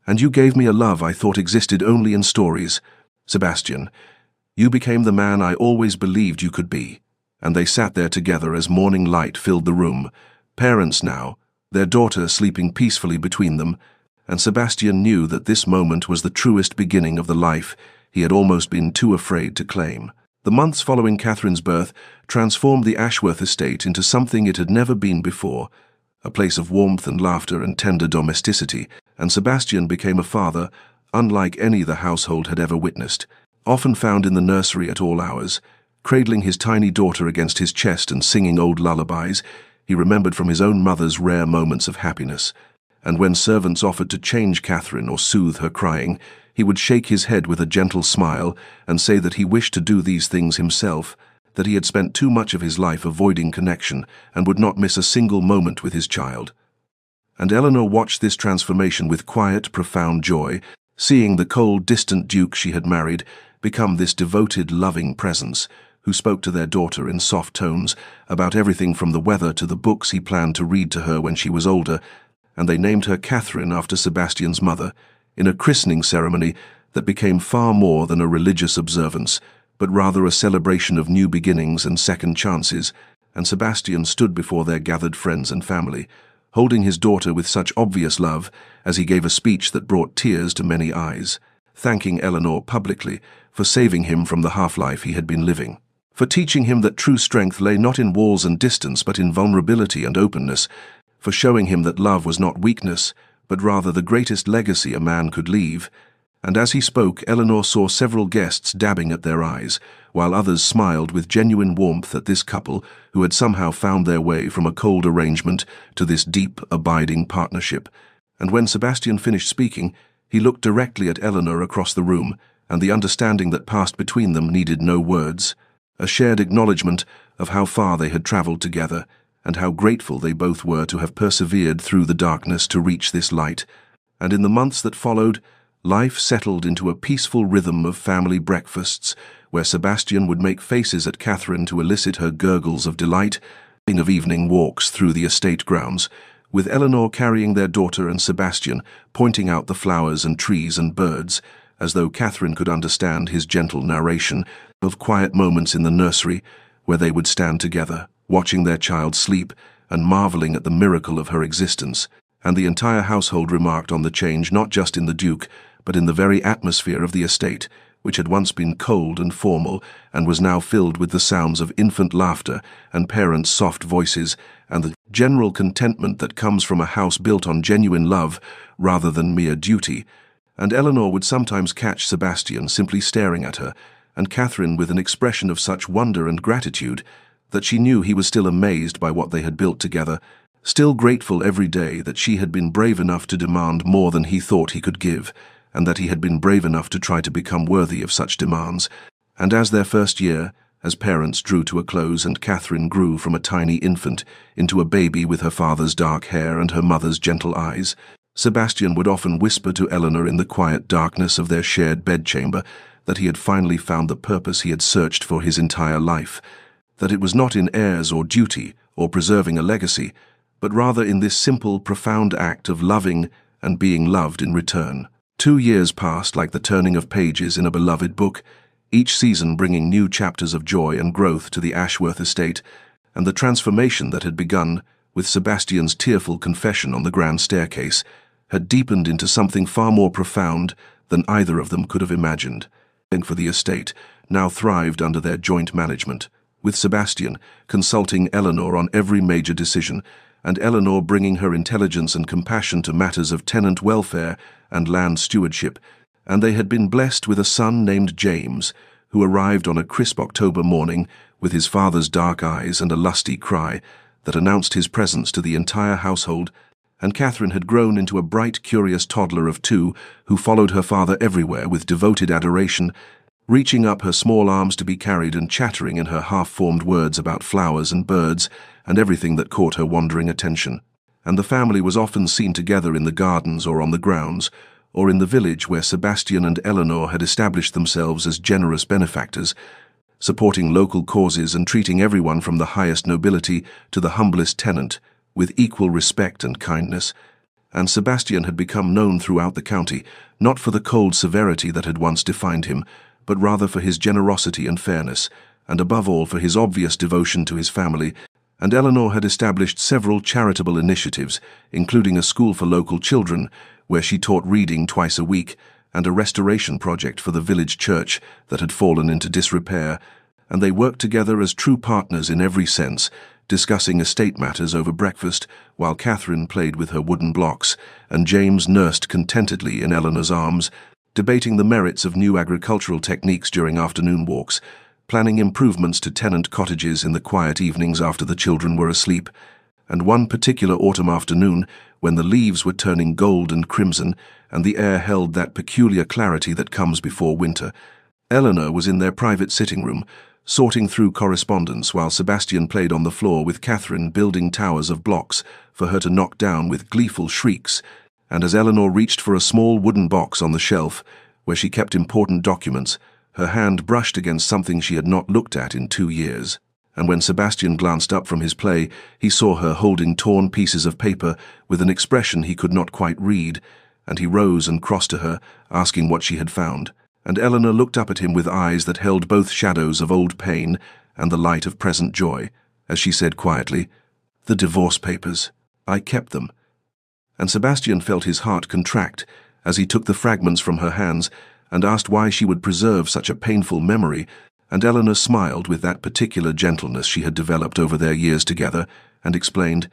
"And you gave me a love I thought existed only in stories. Sebastian, you became the man I always believed you could be." And they sat there together as morning light filled the room, parents now, their daughter sleeping peacefully between them, and Sebastian knew that this moment was the truest beginning of the life he had almost been too afraid to claim. The months following Catherine's birth transformed the Ashworth estate into something it had never been before, a place of warmth and laughter and tender domesticity, and Sebastian became a father unlike any the household had ever witnessed, often found in the nursery at all hours, cradling his tiny daughter against his chest and singing old lullabies he remembered from his own mother's rare moments of happiness. And when servants offered to change Catherine or soothe her crying, he would shake his head with a gentle smile and say that he wished to do these things himself, that he had spent too much of his life avoiding connection and would not miss a single moment with his child. And Eleanor watched this transformation with quiet, profound joy, seeing the cold, distant duke she had married become this devoted, loving presence, who spoke to their daughter in soft tones about everything from the weather to the books he planned to read to her when she was older, and they named her Catherine after Sebastian's mother, in a christening ceremony that became far more than a religious observance, but rather a celebration of new beginnings and second chances, and Sebastian stood before their gathered friends and family, holding his daughter with such obvious love as he gave a speech that brought tears to many eyes, thanking Eleanor publicly for saving him from the half-life he had been living, for teaching him that true strength lay not in walls and distance but in vulnerability and openness, for showing him that love was not weakness, but rather the greatest legacy a man could leave. And as he spoke, Eleanor saw several guests dabbing at their eyes, while others smiled with genuine warmth at this couple who had somehow found their way from a cold arrangement to this deep, abiding partnership. And when Sebastian finished speaking, he looked directly at Eleanor across the room, and the understanding that passed between them needed no words, a shared acknowledgement of how far they had traveled together, and how grateful they both were to have persevered through the darkness to reach this light. And in the months that followed, life settled into a peaceful rhythm of family breakfasts, where Sebastian would make faces at Catherine to elicit her gurgles of delight, of evening walks through the estate grounds, with Eleanor carrying their daughter and Sebastian pointing out the flowers and trees and birds, as though Catherine could understand his gentle narration of quiet moments in the nursery, where they would stand together, watching their child sleep and marveling at the miracle of her existence. And the entire household remarked on the change not just in the Duke, but in the very atmosphere of the estate, which had once been cold and formal and was now filled with the sounds of infant laughter and parents' soft voices and the general contentment that comes from a house built on genuine love rather than mere duty. And Eleanor would sometimes catch Sebastian simply staring at her, and Catherine with an expression of such wonder and gratitude that she knew he was still amazed by what they had built together, still grateful every day that she had been brave enough to demand more than he thought he could give, and that he had been brave enough to try to become worthy of such demands. And as their first year, as parents drew to a close and Catherine grew from a tiny infant into a baby with her father's dark hair and her mother's gentle eyes. Sebastian would often whisper to Eleanor in the quiet darkness of their shared bedchamber that he had finally found the purpose he had searched for his entire life, that it was not in heirs or duty or preserving a legacy, but rather in this simple, profound act of loving and being loved in return. 2 years passed like the turning of pages in a beloved book, each season bringing new chapters of joy and growth to the Ashworth estate, and the transformation that had begun with Sebastian's tearful confession on the grand staircase had deepened into something far more profound than either of them could have imagined. For the estate now thrived under their joint management, with Sebastian consulting Eleanor on every major decision, and Eleanor bringing her intelligence and compassion to matters of tenant welfare and land stewardship, and they had been blessed with a son named James, who arrived on a crisp October morning with his father's dark eyes and a lusty cry that announced his presence to the entire household, and Catherine had grown into a bright, curious toddler of 2 who followed her father everywhere with devoted adoration, reaching up her small arms to be carried and chattering in her half-formed words about flowers and birds and everything that caught her wandering attention. And the family was often seen together in the gardens or on the grounds, or in the village where Sebastian and Eleanor had established themselves as generous benefactors, supporting local causes and treating everyone from the highest nobility to the humblest tenant with equal respect and kindness. And Sebastian had become known throughout the county, not for the cold severity that had once defined him, but rather for his generosity and fairness, and above all for his obvious devotion to his family. And Eleanor had established several charitable initiatives, including a school for local children, where she taught reading twice a week, and a restoration project for the village church that had fallen into disrepair, and they worked together as true partners in every sense, discussing estate matters over breakfast, while Catherine played with her wooden blocks, and James nursed contentedly in Eleanor's arms, debating the merits of new agricultural techniques during afternoon walks, planning improvements to tenant cottages in the quiet evenings after the children were asleep. And one particular autumn afternoon, when the leaves were turning gold and crimson, and the air held that peculiar clarity that comes before winter, Eleanor was in their private sitting room, sorting through correspondence while Sebastian played on the floor with Catherine building towers of blocks for her to knock down with gleeful shrieks, and as Eleanor reached for a small wooden box on the shelf, where she kept important documents, her hand brushed against something she had not looked at in 2 years. And when Sebastian glanced up from his play, he saw her holding torn pieces of paper with an expression he could not quite read, and he rose and crossed to her, asking what she had found. And Eleanor looked up at him with eyes that held both shadows of old pain and the light of present joy, as she said quietly, "The divorce papers. I kept them." And Sebastian felt his heart contract as he took the fragments from her hands and asked why she would preserve such a painful memory, and Eleanor smiled with that particular gentleness she had developed over their years together, and explained,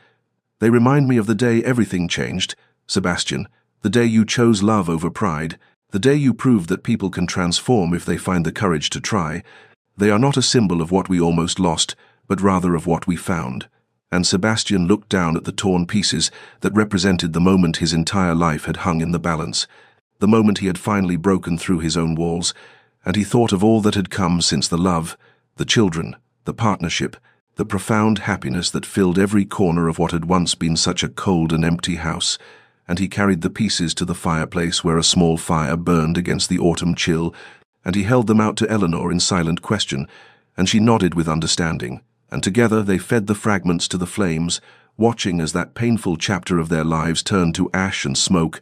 "They remind me of the day everything changed, Sebastian, the day you chose love over pride, the day you proved that people can transform if they find the courage to try. They are not a symbol of what we almost lost, but rather of what we found." And Sebastian looked down at the torn pieces that represented the moment his entire life had hung in the balance, the moment he had finally broken through his own walls, and he thought of all that had come since the love, the children, the partnership, the profound happiness that filled every corner of what had once been such a cold and empty house, and he carried the pieces to the fireplace where a small fire burned against the autumn chill, and he held them out to Eleanor in silent question, and she nodded with understanding, and together they fed the fragments to the flames, watching as that painful chapter of their lives turned to ash and smoke,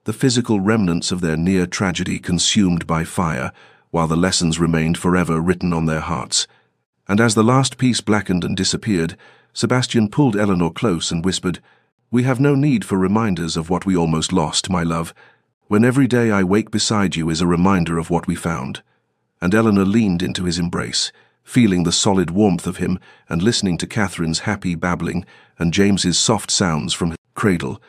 the physical remnants of their near tragedy consumed by fire, while the lessons remained forever written on their hearts. And as the last piece blackened and disappeared, Sebastian pulled Eleanor close and whispered, "We have no need for reminders of what we almost lost, my love, when every day I wake beside you is a reminder of what we found." And Eleanor leaned into his embrace, feeling the solid warmth of him and listening to Catherine's happy babbling and James's soft sounds from his cradle,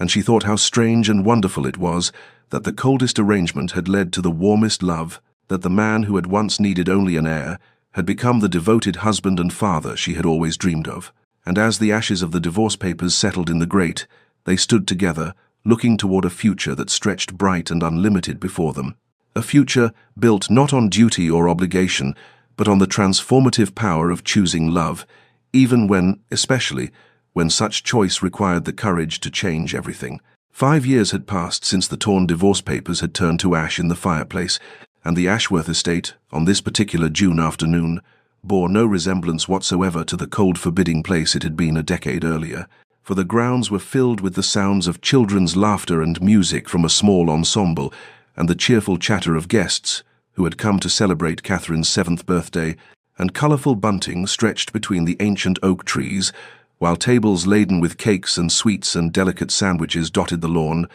and she thought how strange and wonderful it was that the coldest arrangement had led to the warmest love, that the man who had once needed only an heir had become the devoted husband and father she had always dreamed of. And as the ashes of the divorce papers settled in the grate, they stood together, looking toward a future that stretched bright and unlimited before them. A future built not on duty or obligation, but on the transformative power of choosing love, even when, especially, when such choice required the courage to change everything. 5 years had passed since the torn divorce papers had turned to ash in the fireplace, and the Ashworth estate, on this particular June afternoon, bore no resemblance whatsoever to the cold, forbidding place it had been a decade earlier, for the grounds were filled with the sounds of children's laughter and music from a small ensemble, and the cheerful chatter of guests who had come to celebrate Catherine's 7th birthday, and colourful bunting stretched between the ancient oak trees, while tables laden with cakes and sweets and delicate sandwiches dotted the lawn,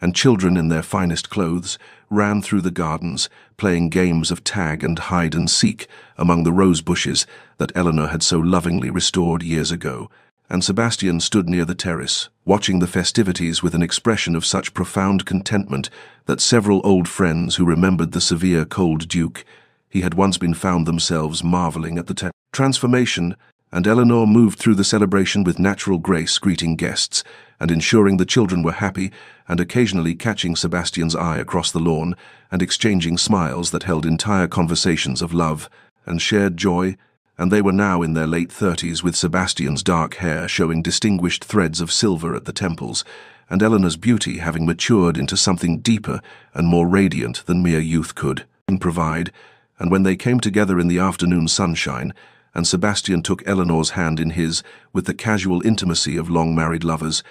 and children in their finest clothes ran through the gardens, playing games of tag and hide-and-seek among the rose bushes that Eleanor had so lovingly restored years ago. And Sebastian stood near the terrace, watching the festivities with an expression of such profound contentment that several old friends who remembered the severe cold Duke he had once been found themselves marvelling at the transformation, and Eleanor moved through the celebration with natural grace, greeting guests and ensuring the children were happy, and occasionally catching Sebastian's eye across the lawn and exchanging smiles that held entire conversations of love and shared joy. And they were now in their late 30s, with Sebastian's dark hair showing distinguished threads of silver at the temples, and Eleanor's beauty having matured into something deeper and more radiant than mere youth could provide. And when they came together in the afternoon sunshine, and Sebastian took Eleanor's hand in his with the casual intimacy of long-married lovers,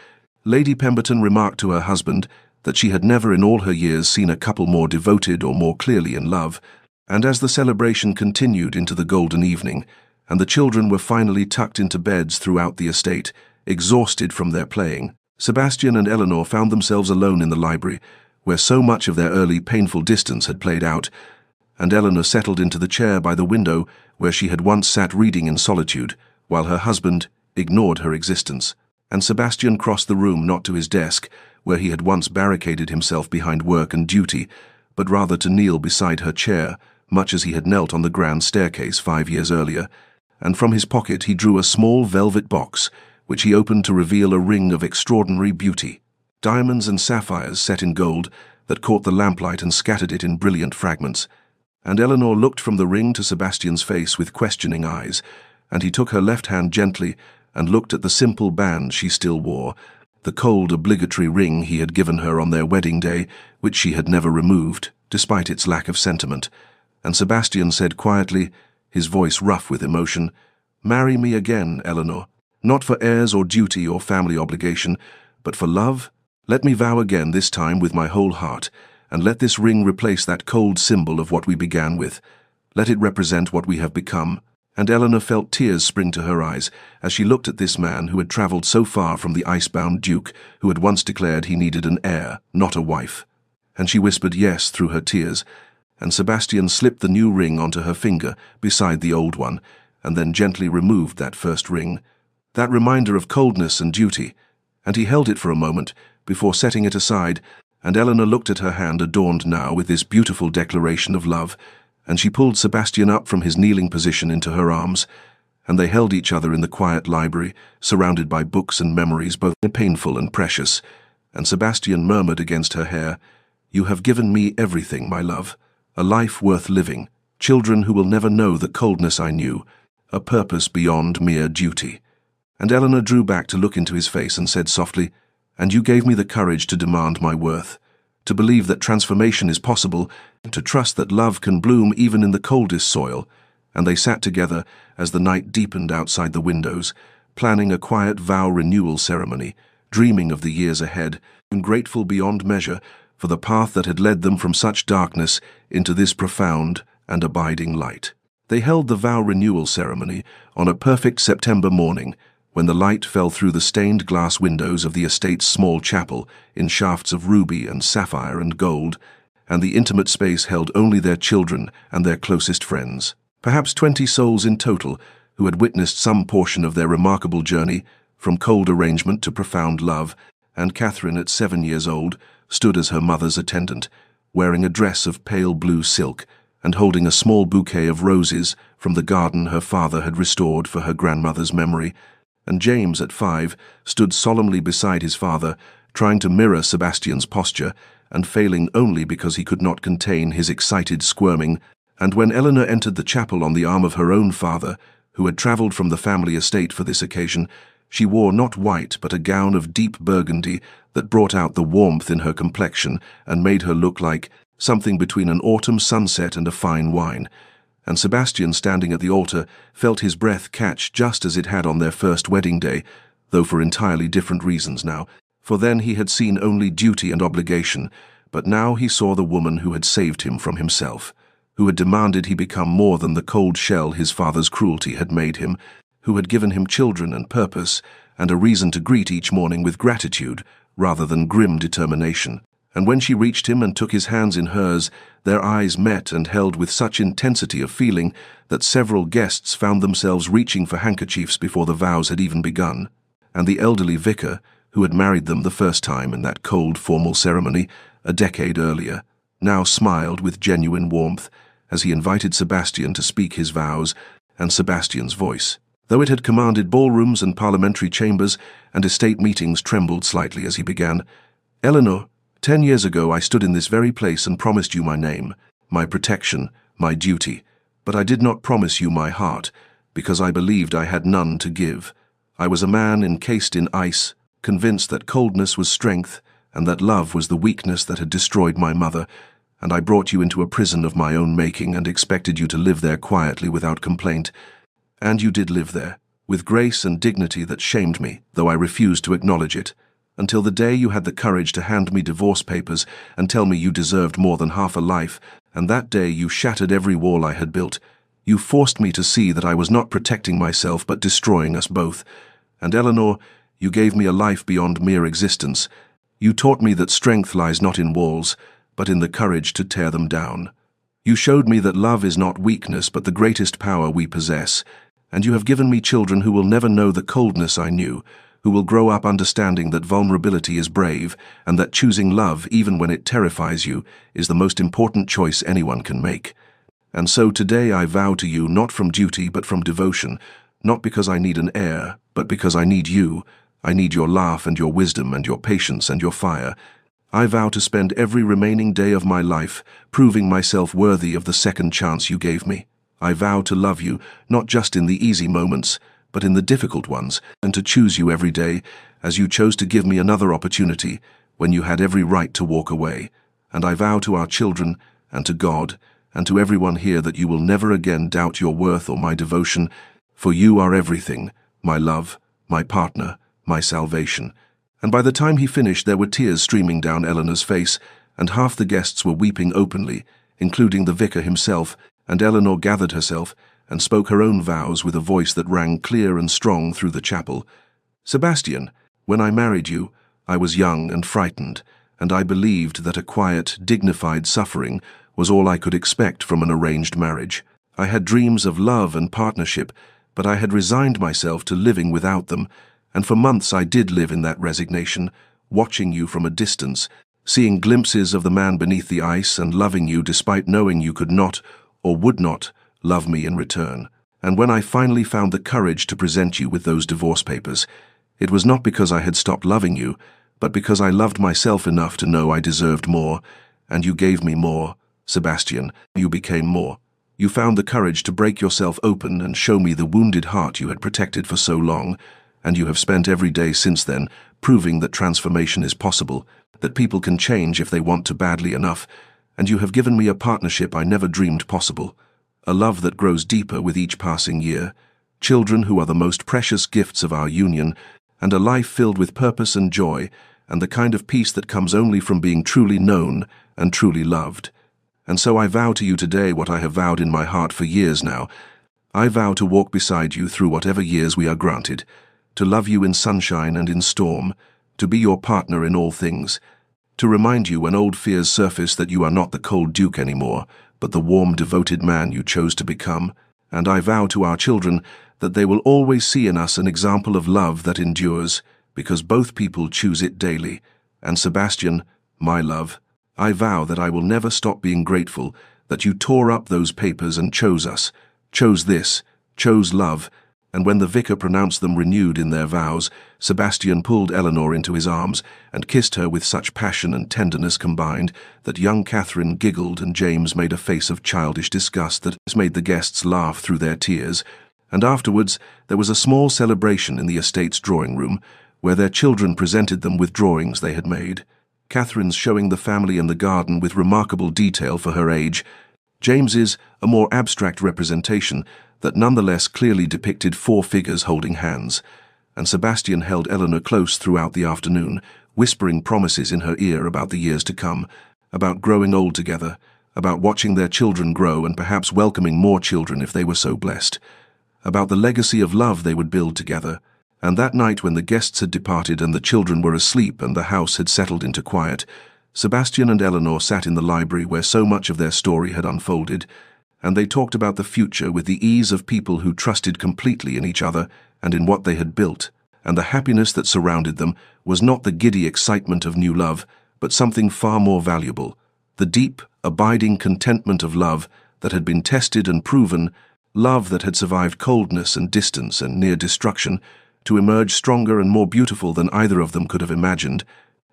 Lady Pemberton remarked to her husband that she had never in all her years seen a couple more devoted or more clearly in love. And as the celebration continued into the golden evening, and the children were finally tucked into beds throughout the estate, exhausted from their playing, Sebastian and Eleanor found themselves alone in the library, where so much of their early painful distance had played out, and Eleanor settled into the chair by the window where she had once sat reading in solitude, while her husband ignored her existence. And Sebastian crossed the room not to his desk, where he had once barricaded himself behind work and duty, but rather to kneel beside her chair, much as he had knelt on the grand staircase 5 years earlier, and from his pocket he drew a small velvet box, which he opened to reveal a ring of extraordinary beauty, diamonds and sapphires set in gold that caught the lamplight and scattered it in brilliant fragments. And Eleanor looked from the ring to Sebastian's face with questioning eyes, and he took her left hand gently and looked at the simple band she still wore, the cold, obligatory ring he had given her on their wedding day, which she had never removed, despite its lack of sentiment. And Sebastian said quietly, his voice rough with emotion, "Marry me again, Eleanor, not for heirs or duty or family obligation, but for love. Let me vow again, this time with my whole heart, and let this ring replace that cold symbol of what we began with. Let it represent what we have become." And Eleanor felt tears spring to her eyes as she looked at this man who had travelled so far from the icebound Duke, who had once declared he needed an heir, not a wife. And she whispered yes through her tears, and Sebastian slipped the new ring onto her finger beside the old one, and then gently removed that first ring, that reminder of coldness and duty, and he held it for a moment before setting it aside, and Eleanor looked at her hand adorned now with this beautiful declaration of love, and she pulled Sebastian up from his kneeling position into her arms, and they held each other in the quiet library, surrounded by books and memories both painful and precious, and Sebastian murmured against her hair, "You have given me everything, my love. A life worth living, children who will never know the coldness I knew, a purpose beyond mere duty." And Eleanor drew back to look into his face and said softly, "And you gave me the courage to demand my worth, to believe that transformation is possible, to trust that love can bloom even in the coldest soil." And they sat together as the night deepened outside the windows, planning a quiet vow renewal ceremony, dreaming of the years ahead, and grateful beyond measure for the path that had led them from such darkness into this profound and abiding light. They held the vow renewal ceremony on a perfect September morning, when the light fell through the stained glass windows of the estate's small chapel in shafts of ruby and sapphire and gold, and the intimate space held only their children and their closest friends, perhaps 20 souls in total, who had witnessed some portion of their remarkable journey, from cold arrangement to profound love. And Catherine, at 7 years old, stood as her mother's attendant, wearing a dress of pale blue silk and holding a small bouquet of roses from the garden her father had restored for her grandmother's memory. And James, at 5, stood solemnly beside his father, trying to mirror Sebastian's posture, and failing only because he could not contain his excited squirming And when Eleanor entered the chapel on the arm of her own father, who had travelled from the family estate for this occasion, she wore not white but a gown of deep burgundy that brought out the warmth in her complexion and made her look like something between an autumn sunset and a fine wine. And Sebastian, standing at the altar, felt his breath catch just as it had on their first wedding day, though for entirely different reasons now. For then he had seen only duty and obligation, but now he saw the woman who had saved him from himself, who had demanded he become more than the cold shell his father's cruelty had made him, who had given him children and purpose, and a reason to greet each morning with gratitude, rather than grim determination. And when she reached him and took his hands in hers, their eyes met and held with such intensity of feeling that several guests found themselves reaching for handkerchiefs before the vows had even begun. And the elderly vicar, who had married them the first time in that cold, formal ceremony a decade earlier, now smiled with genuine warmth as he invited Sebastian to speak his vows, and Sebastian's voice, though it had commanded ballrooms and parliamentary chambers and estate meetings, trembled slightly as he began. "Eleanor, 10 years ago I stood in this very place and promised you my name, my protection, my duty, but I did not promise you my heart, because I believed I had none to give. I was a man encased in ice, convinced that coldness was strength, and that love was the weakness that had destroyed my mother, and I brought you into a prison of my own making and expected you to live there quietly without complaint. And you did live there, with grace and dignity that shamed me, though I refused to acknowledge it, until the day you had the courage to hand me divorce papers and tell me you deserved more than half a life, and that day you shattered every wall I had built. You forced me to see that I was not protecting myself but destroying us both. And Eleanor, you gave me a life beyond mere existence. You taught me that strength lies not in walls, but in the courage to tear them down. You showed me that love is not weakness but the greatest power we possess, and you have given me children who will never know the coldness I knew, who will grow up understanding that vulnerability is brave, and that choosing love, even when it terrifies you, is the most important choice anyone can make. And so today I vow to you, not from duty but from devotion, not because I need an heir, but because I need you. I need your laugh and your wisdom and your patience and your fire. I vow to spend every remaining day of my life proving myself worthy of the second chance you gave me. I vow to love you, not just in the easy moments, but in the difficult ones, and to choose you every day, as you chose to give me another opportunity when you had every right to walk away. And I vow to our children, and to God, and to everyone here that you will never again doubt your worth or my devotion, for you are everything, my love, my partner, my salvation." And by the time he finished there were tears streaming down Eleanor's face, and half the guests were weeping openly, including the vicar himself, and Eleanor gathered herself and spoke her own vows with a voice that rang clear and strong through the chapel. "Sebastian, when I married you, I was young and frightened, and I believed that a quiet, dignified suffering was all I could expect from an arranged marriage. I had dreams of love and partnership, but I had resigned myself to living without them, and for months I did live in that resignation, watching you from a distance, seeing glimpses of the man beneath the ice and loving you despite knowing you could not, or would not, love me in return. And when I finally found the courage to present you with those divorce papers, it was not because I had stopped loving you, but because I loved myself enough to know I deserved more, and you gave me more. Sebastian, you became more. You found the courage to break yourself open and show me the wounded heart you had protected for so long, and you have spent every day since then proving that transformation is possible, that people can change if they want to badly enough, and you have given me a partnership I never dreamed possible, a love that grows deeper with each passing year, children who are the most precious gifts of our union, and a life filled with purpose and joy, and the kind of peace that comes only from being truly known and truly loved. And so I vow to you today what I have vowed in my heart for years now. I vow to walk beside you through whatever years we are granted, to love you in sunshine and in storm, to be your partner in all things, to remind you when old fears surface that you are not the cold duke anymore, but the warm, devoted man you chose to become. And I vow to our children that they will always see in us an example of love that endures, because both people choose it daily. And Sebastian, my love, I vow that I will never stop being grateful that you tore up those papers and chose us, chose this, chose love, And when the vicar pronounced them renewed in their vows, Sebastian pulled Eleanor into his arms and kissed her with such passion and tenderness combined that young Catherine giggled and James made a face of childish disgust that made the guests laugh through their tears. And afterwards there was a small celebration in the estate's drawing room, where their children presented them with drawings they had made. Catherine's showing the family and the garden with remarkable detail for her age, James's a more abstract representation that nonetheless clearly depicted four figures holding hands, and Sebastian held Eleanor close throughout the afternoon, whispering promises in her ear about the years to come, about growing old together, about watching their children grow and perhaps welcoming more children if they were so blessed, about the legacy of love they would build together. And that night, when the guests had departed and the children were asleep and the house had settled into quiet, Sebastian and Eleanor sat in the library where so much of their story had unfolded, and they talked about the future with the ease of people who trusted completely in each other and in what they had built, and the happiness that surrounded them was not the giddy excitement of new love, but something far more valuable, the deep, abiding contentment of love that had been tested and proven, love that had survived coldness and distance and near destruction, to emerge stronger and more beautiful than either of them could have imagined.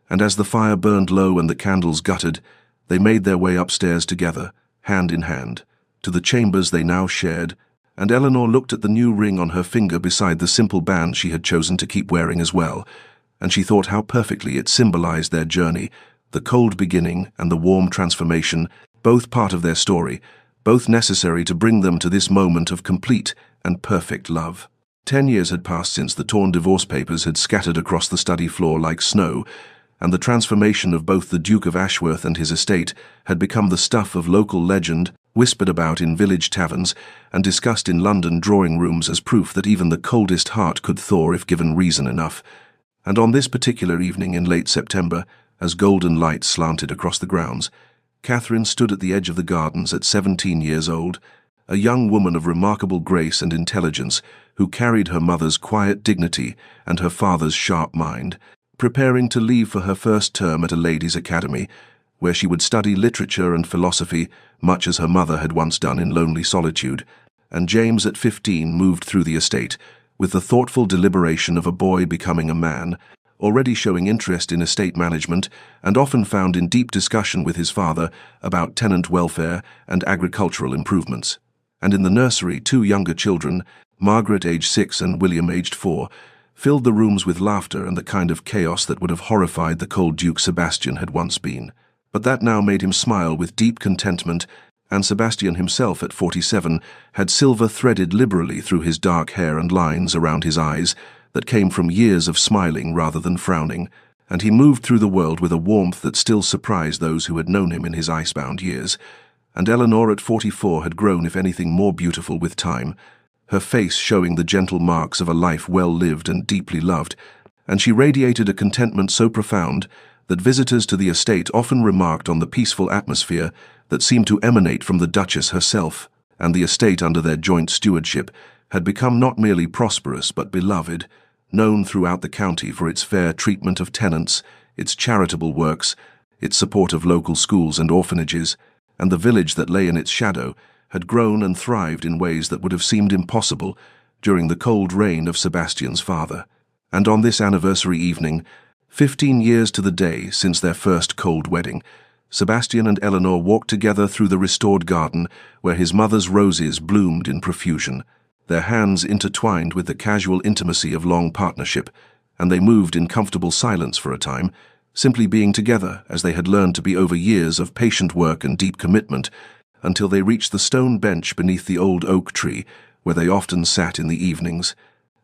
And as the fire burned low and the candles guttered, they made their way upstairs together, hand in hand, to the chambers they now shared, and Eleanor looked at the new ring on her finger beside the simple band she had chosen to keep wearing as well, and she thought how perfectly it symbolized their journey, the cold beginning and the warm transformation, both part of their story, both necessary to bring them to this moment of complete and perfect love. 10 years had passed since the torn divorce papers had scattered across the study floor like snow, and the transformation of both the Duke of Ashworth and his estate had become the stuff of local legend, whispered about in village taverns and discussed in London drawing rooms as proof that even the coldest heart could thaw if given reason enough. And on this particular evening in late September, as golden light slanted across the grounds, Catherine stood at the edge of the gardens at 17 years old, a young woman of remarkable grace and intelligence who carried her mother's quiet dignity and her father's sharp mind, preparing to leave for her first term at a ladies' academy, where she would study literature and philosophy, much as her mother had once done in lonely solitude, and James at 15 moved through the estate, with the thoughtful deliberation of a boy becoming a man, already showing interest in estate management and often found in deep discussion with his father about tenant welfare and agricultural improvements. And in the nursery, two younger children, Margaret aged 6 and William aged 4, filled the rooms with laughter and the kind of chaos that would have horrified the cold Duke Sebastian had once been. But that now made him smile with deep contentment, and Sebastian himself at 47 had silver threaded liberally through his dark hair and lines around his eyes that came from years of smiling rather than frowning, and he moved through the world with a warmth that still surprised those who had known him in his icebound years. And Eleanor at 44 had grown, if anything, more beautiful with time, her face showing the gentle marks of a life well lived and deeply loved, and she radiated a contentment so profound that visitors to the estate often remarked on the peaceful atmosphere that seemed to emanate from the Duchess herself, and the estate under their joint stewardship had become not merely prosperous but beloved, known throughout the county for its fair treatment of tenants, its charitable works, its support of local schools and orphanages, and the village that lay in its shadow had grown and thrived in ways that would have seemed impossible during the cold reign of Sebastian's father. And on this anniversary evening, 15 years to the day since their first cold wedding, Sebastian and Eleanor walked together through the restored garden where his mother's roses bloomed in profusion, their hands intertwined with the casual intimacy of long partnership, and they moved in comfortable silence for a time, simply being together as they had learned to be over years of patient work and deep commitment, until they reached the stone bench beneath the old oak tree where they often sat in the evenings,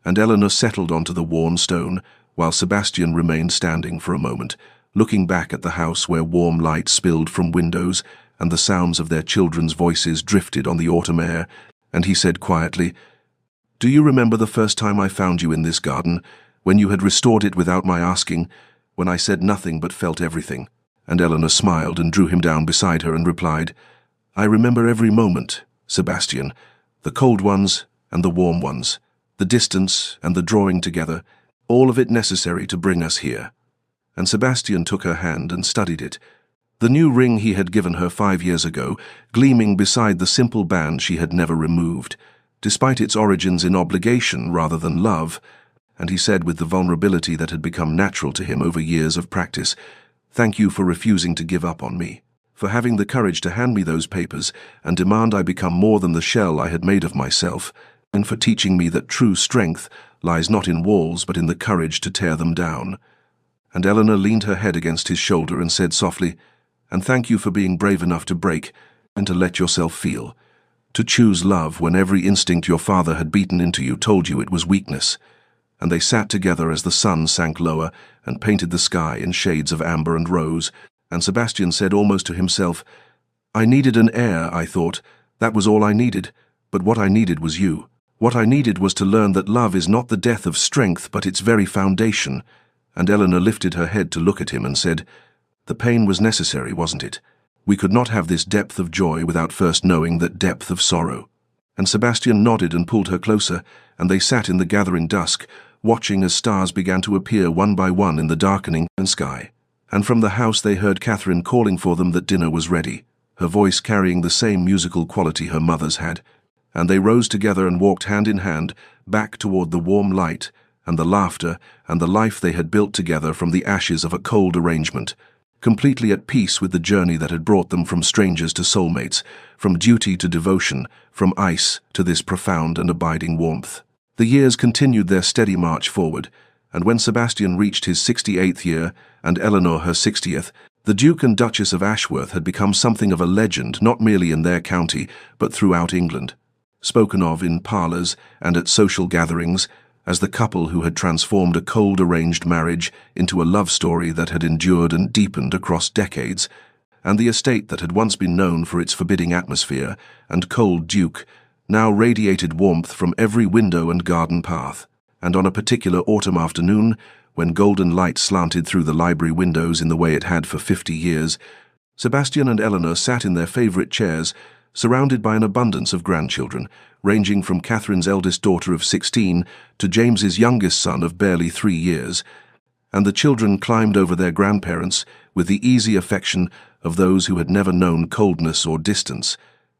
and Eleanor settled onto the worn stone, while Sebastian remained standing for a moment, looking back at the house where warm light spilled from windows and the sounds of their children's voices drifted on the autumn air, and he said quietly, "Do you remember the first time I found you in this garden, when you had restored it without my asking, when I said nothing but felt everything?" And Eleanor smiled and drew him down beside her and replied, "I remember every moment, Sebastian, the cold ones and the warm ones, the distance and the drawing together, all of it necessary to bring us here." And Sebastian took her hand and studied it, the new ring he had given her 5 years ago, gleaming beside the simple band she had never removed, despite its origins in obligation rather than love, and he said with the vulnerability that had become natural to him over years of practice, "Thank you for refusing to give up on me, for having the courage to hand me those papers and demand I become more than the shell I had made of myself, and for teaching me that true strength lies not in walls but in the courage to tear them down." And Eleanor leaned her head against his shoulder and said softly, "And thank you for being brave enough to break and to let yourself feel, to choose love when every instinct your father had beaten into you told you it was weakness." And they sat together as the sun sank lower and painted the sky in shades of amber and rose, and Sebastian said almost to himself, "I needed an heir, I thought. That was all I needed. But what I needed was you. What I needed was to learn that love is not the death of strength, but its very foundation." And Eleanor lifted her head to look at him and said, "The pain was necessary, wasn't it? We could not have this depth of joy without first knowing that depth of sorrow." And Sebastian nodded and pulled her closer, and they sat in the gathering dusk, watching as stars began to appear one by one in the darkening sky. And from the house they heard Catherine calling for them that dinner was ready, her voice carrying the same musical quality her mother's had. And they rose together and walked hand in hand, back toward the warm light, and the laughter, and the life they had built together from the ashes of a cold arrangement, completely at peace with the journey that had brought them from strangers to soulmates, from duty to devotion, from ice to this profound and abiding warmth. The years continued their steady march forward, and when Sebastian reached his 68th year, and Eleanor her 60th, the Duke and Duchess of Ashworth had become something of a legend not merely in their county, but throughout England, spoken of in parlours and at social gatherings, as the couple who had transformed a cold arranged marriage into a love story that had endured and deepened across decades, and the estate that had once been known for its forbidding atmosphere and cold duke now radiated warmth from every window and garden path. And on a particular autumn afternoon, when golden light slanted through the library windows in the way it had for 50 years, Sebastian and Eleanor sat in their favourite chairs, surrounded by an abundance of grandchildren, ranging from Catherine's eldest daughter of 16 to James's youngest son of barely 3 years, and the children climbed over their grandparents with the easy affection of those who had never known coldness or distance,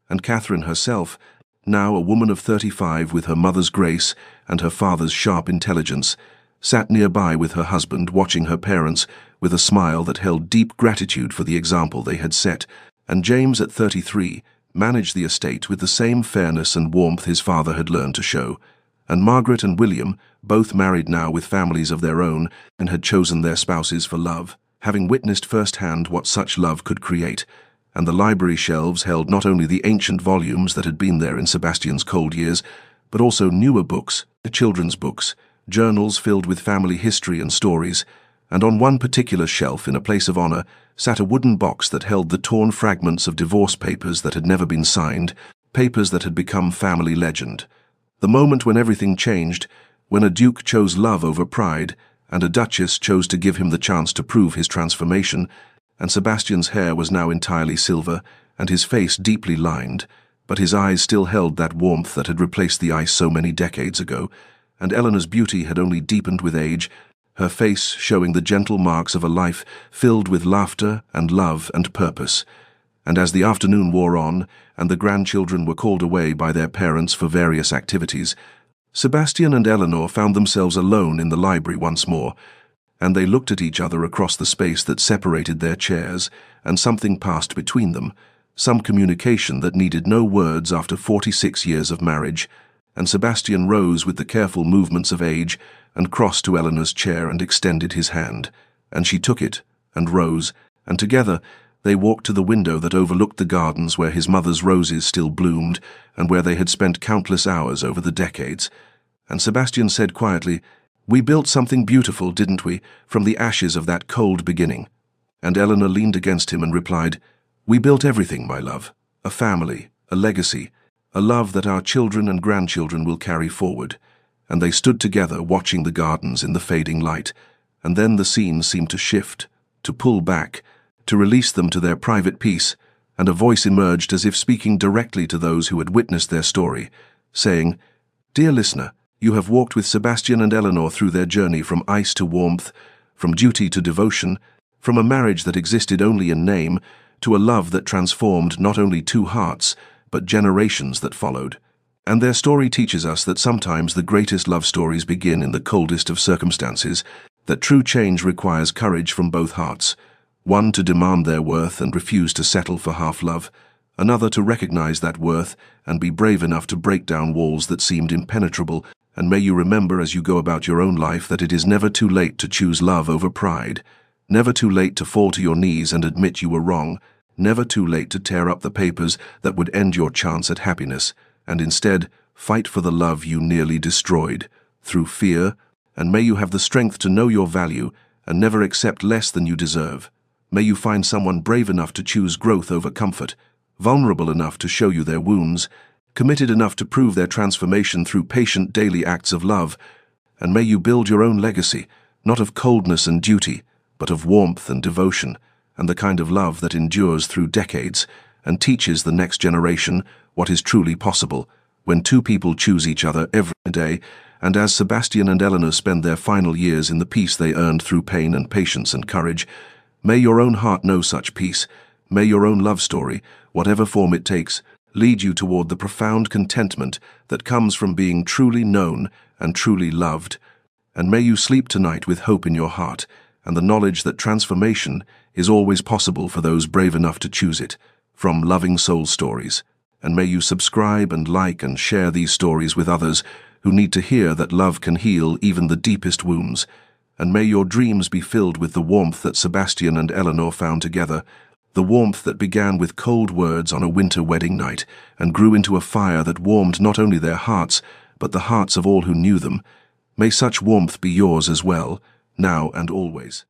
and Catherine herself, now a woman of 35 with her mother's grace and her father's sharp intelligence, sat nearby with her husband watching her parents with a smile that held deep gratitude for the example they had set, and James at 33 managed the estate with the same fairness and warmth his father had learned to show, and Margaret and William, both married now with families of their own and had chosen their spouses for love, having witnessed firsthand what such love could create, and the library shelves held not only the ancient volumes that had been there in Sebastian's cold years, but also newer books, children's books, journals filled with family history and stories, and on one particular shelf in a place of honour sat a wooden box that held the torn fragments of divorce papers that had never been signed, papers that had become family legend. The moment when everything changed, when a duke chose love over pride, and a duchess chose to give him the chance to prove his transformation, and Sebastian's hair was now entirely silver, and his face deeply lined, but his eyes still held that warmth that had replaced the ice so many decades ago, and Eleanor's beauty had only deepened with age, her face showing the gentle marks of a life filled with laughter and love and purpose. And as the afternoon wore on, and the grandchildren were called away by their parents for various activities, Sebastian and Eleanor found themselves alone in the library once more, and they looked at each other across the space that separated their chairs, and something passed between them, some communication that needed no words after 46 years of marriage, and Sebastian rose with the careful movements of age and crossed to Eleanor's chair and extended his hand, and she took it and rose, and together they walked to the window that overlooked the gardens where his mother's roses still bloomed and where they had spent countless hours over the decades. And Sebastian said quietly, "We built something beautiful, didn't we, from the ashes of that cold beginning?" And Eleanor leaned against him and replied, "We built everything, my love, a family, a legacy, a love that our children and grandchildren will carry forward." And they stood together watching the gardens in the fading light, and then the scene seemed to shift, to pull back, to release them to their private peace, and a voice emerged as if speaking directly to those who had witnessed their story, saying, "Dear listener, you have walked with Sebastian and Eleanor through their journey from ice to warmth, from duty to devotion, from a marriage that existed only in name, to a love that transformed not only two hearts, but generations that followed. And their story teaches us that sometimes the greatest love stories begin in the coldest of circumstances, that true change requires courage from both hearts, one to demand their worth and refuse to settle for half love, another to recognize that worth and be brave enough to break down walls that seemed impenetrable. And may you remember as you go about your own life that it is never too late to choose love over pride, never too late to fall to your knees and admit you were wrong, never too late to tear up the papers that would end your chance at happiness, and instead fight for the love you nearly destroyed, through fear, and may you have the strength to know your value and never accept less than you deserve. May you find someone brave enough to choose growth over comfort, vulnerable enough to show you their wounds, committed enough to prove their transformation through patient daily acts of love, and may you build your own legacy, not of coldness and duty, but of warmth and devotion, and the kind of love that endures through decades and teaches the next generation what is truly possible when two people choose each other every day. And as Sebastian and Eleanor spend their final years in the peace they earned through pain and patience and courage, may your own heart know such peace. May your own love story, whatever form it takes, lead you toward the profound contentment that comes from being truly known and truly loved. And may you sleep tonight with hope in your heart and the knowledge that transformation is always possible for those brave enough to choose it. From Loving Soul Stories. And may you subscribe and like and share these stories with others who need to hear that love can heal even the deepest wounds. And may your dreams be filled with the warmth that Sebastian and Eleanor found together, the warmth that began with cold words on a winter wedding night and grew into a fire that warmed not only their hearts, but the hearts of all who knew them. May such warmth be yours as well, now and always.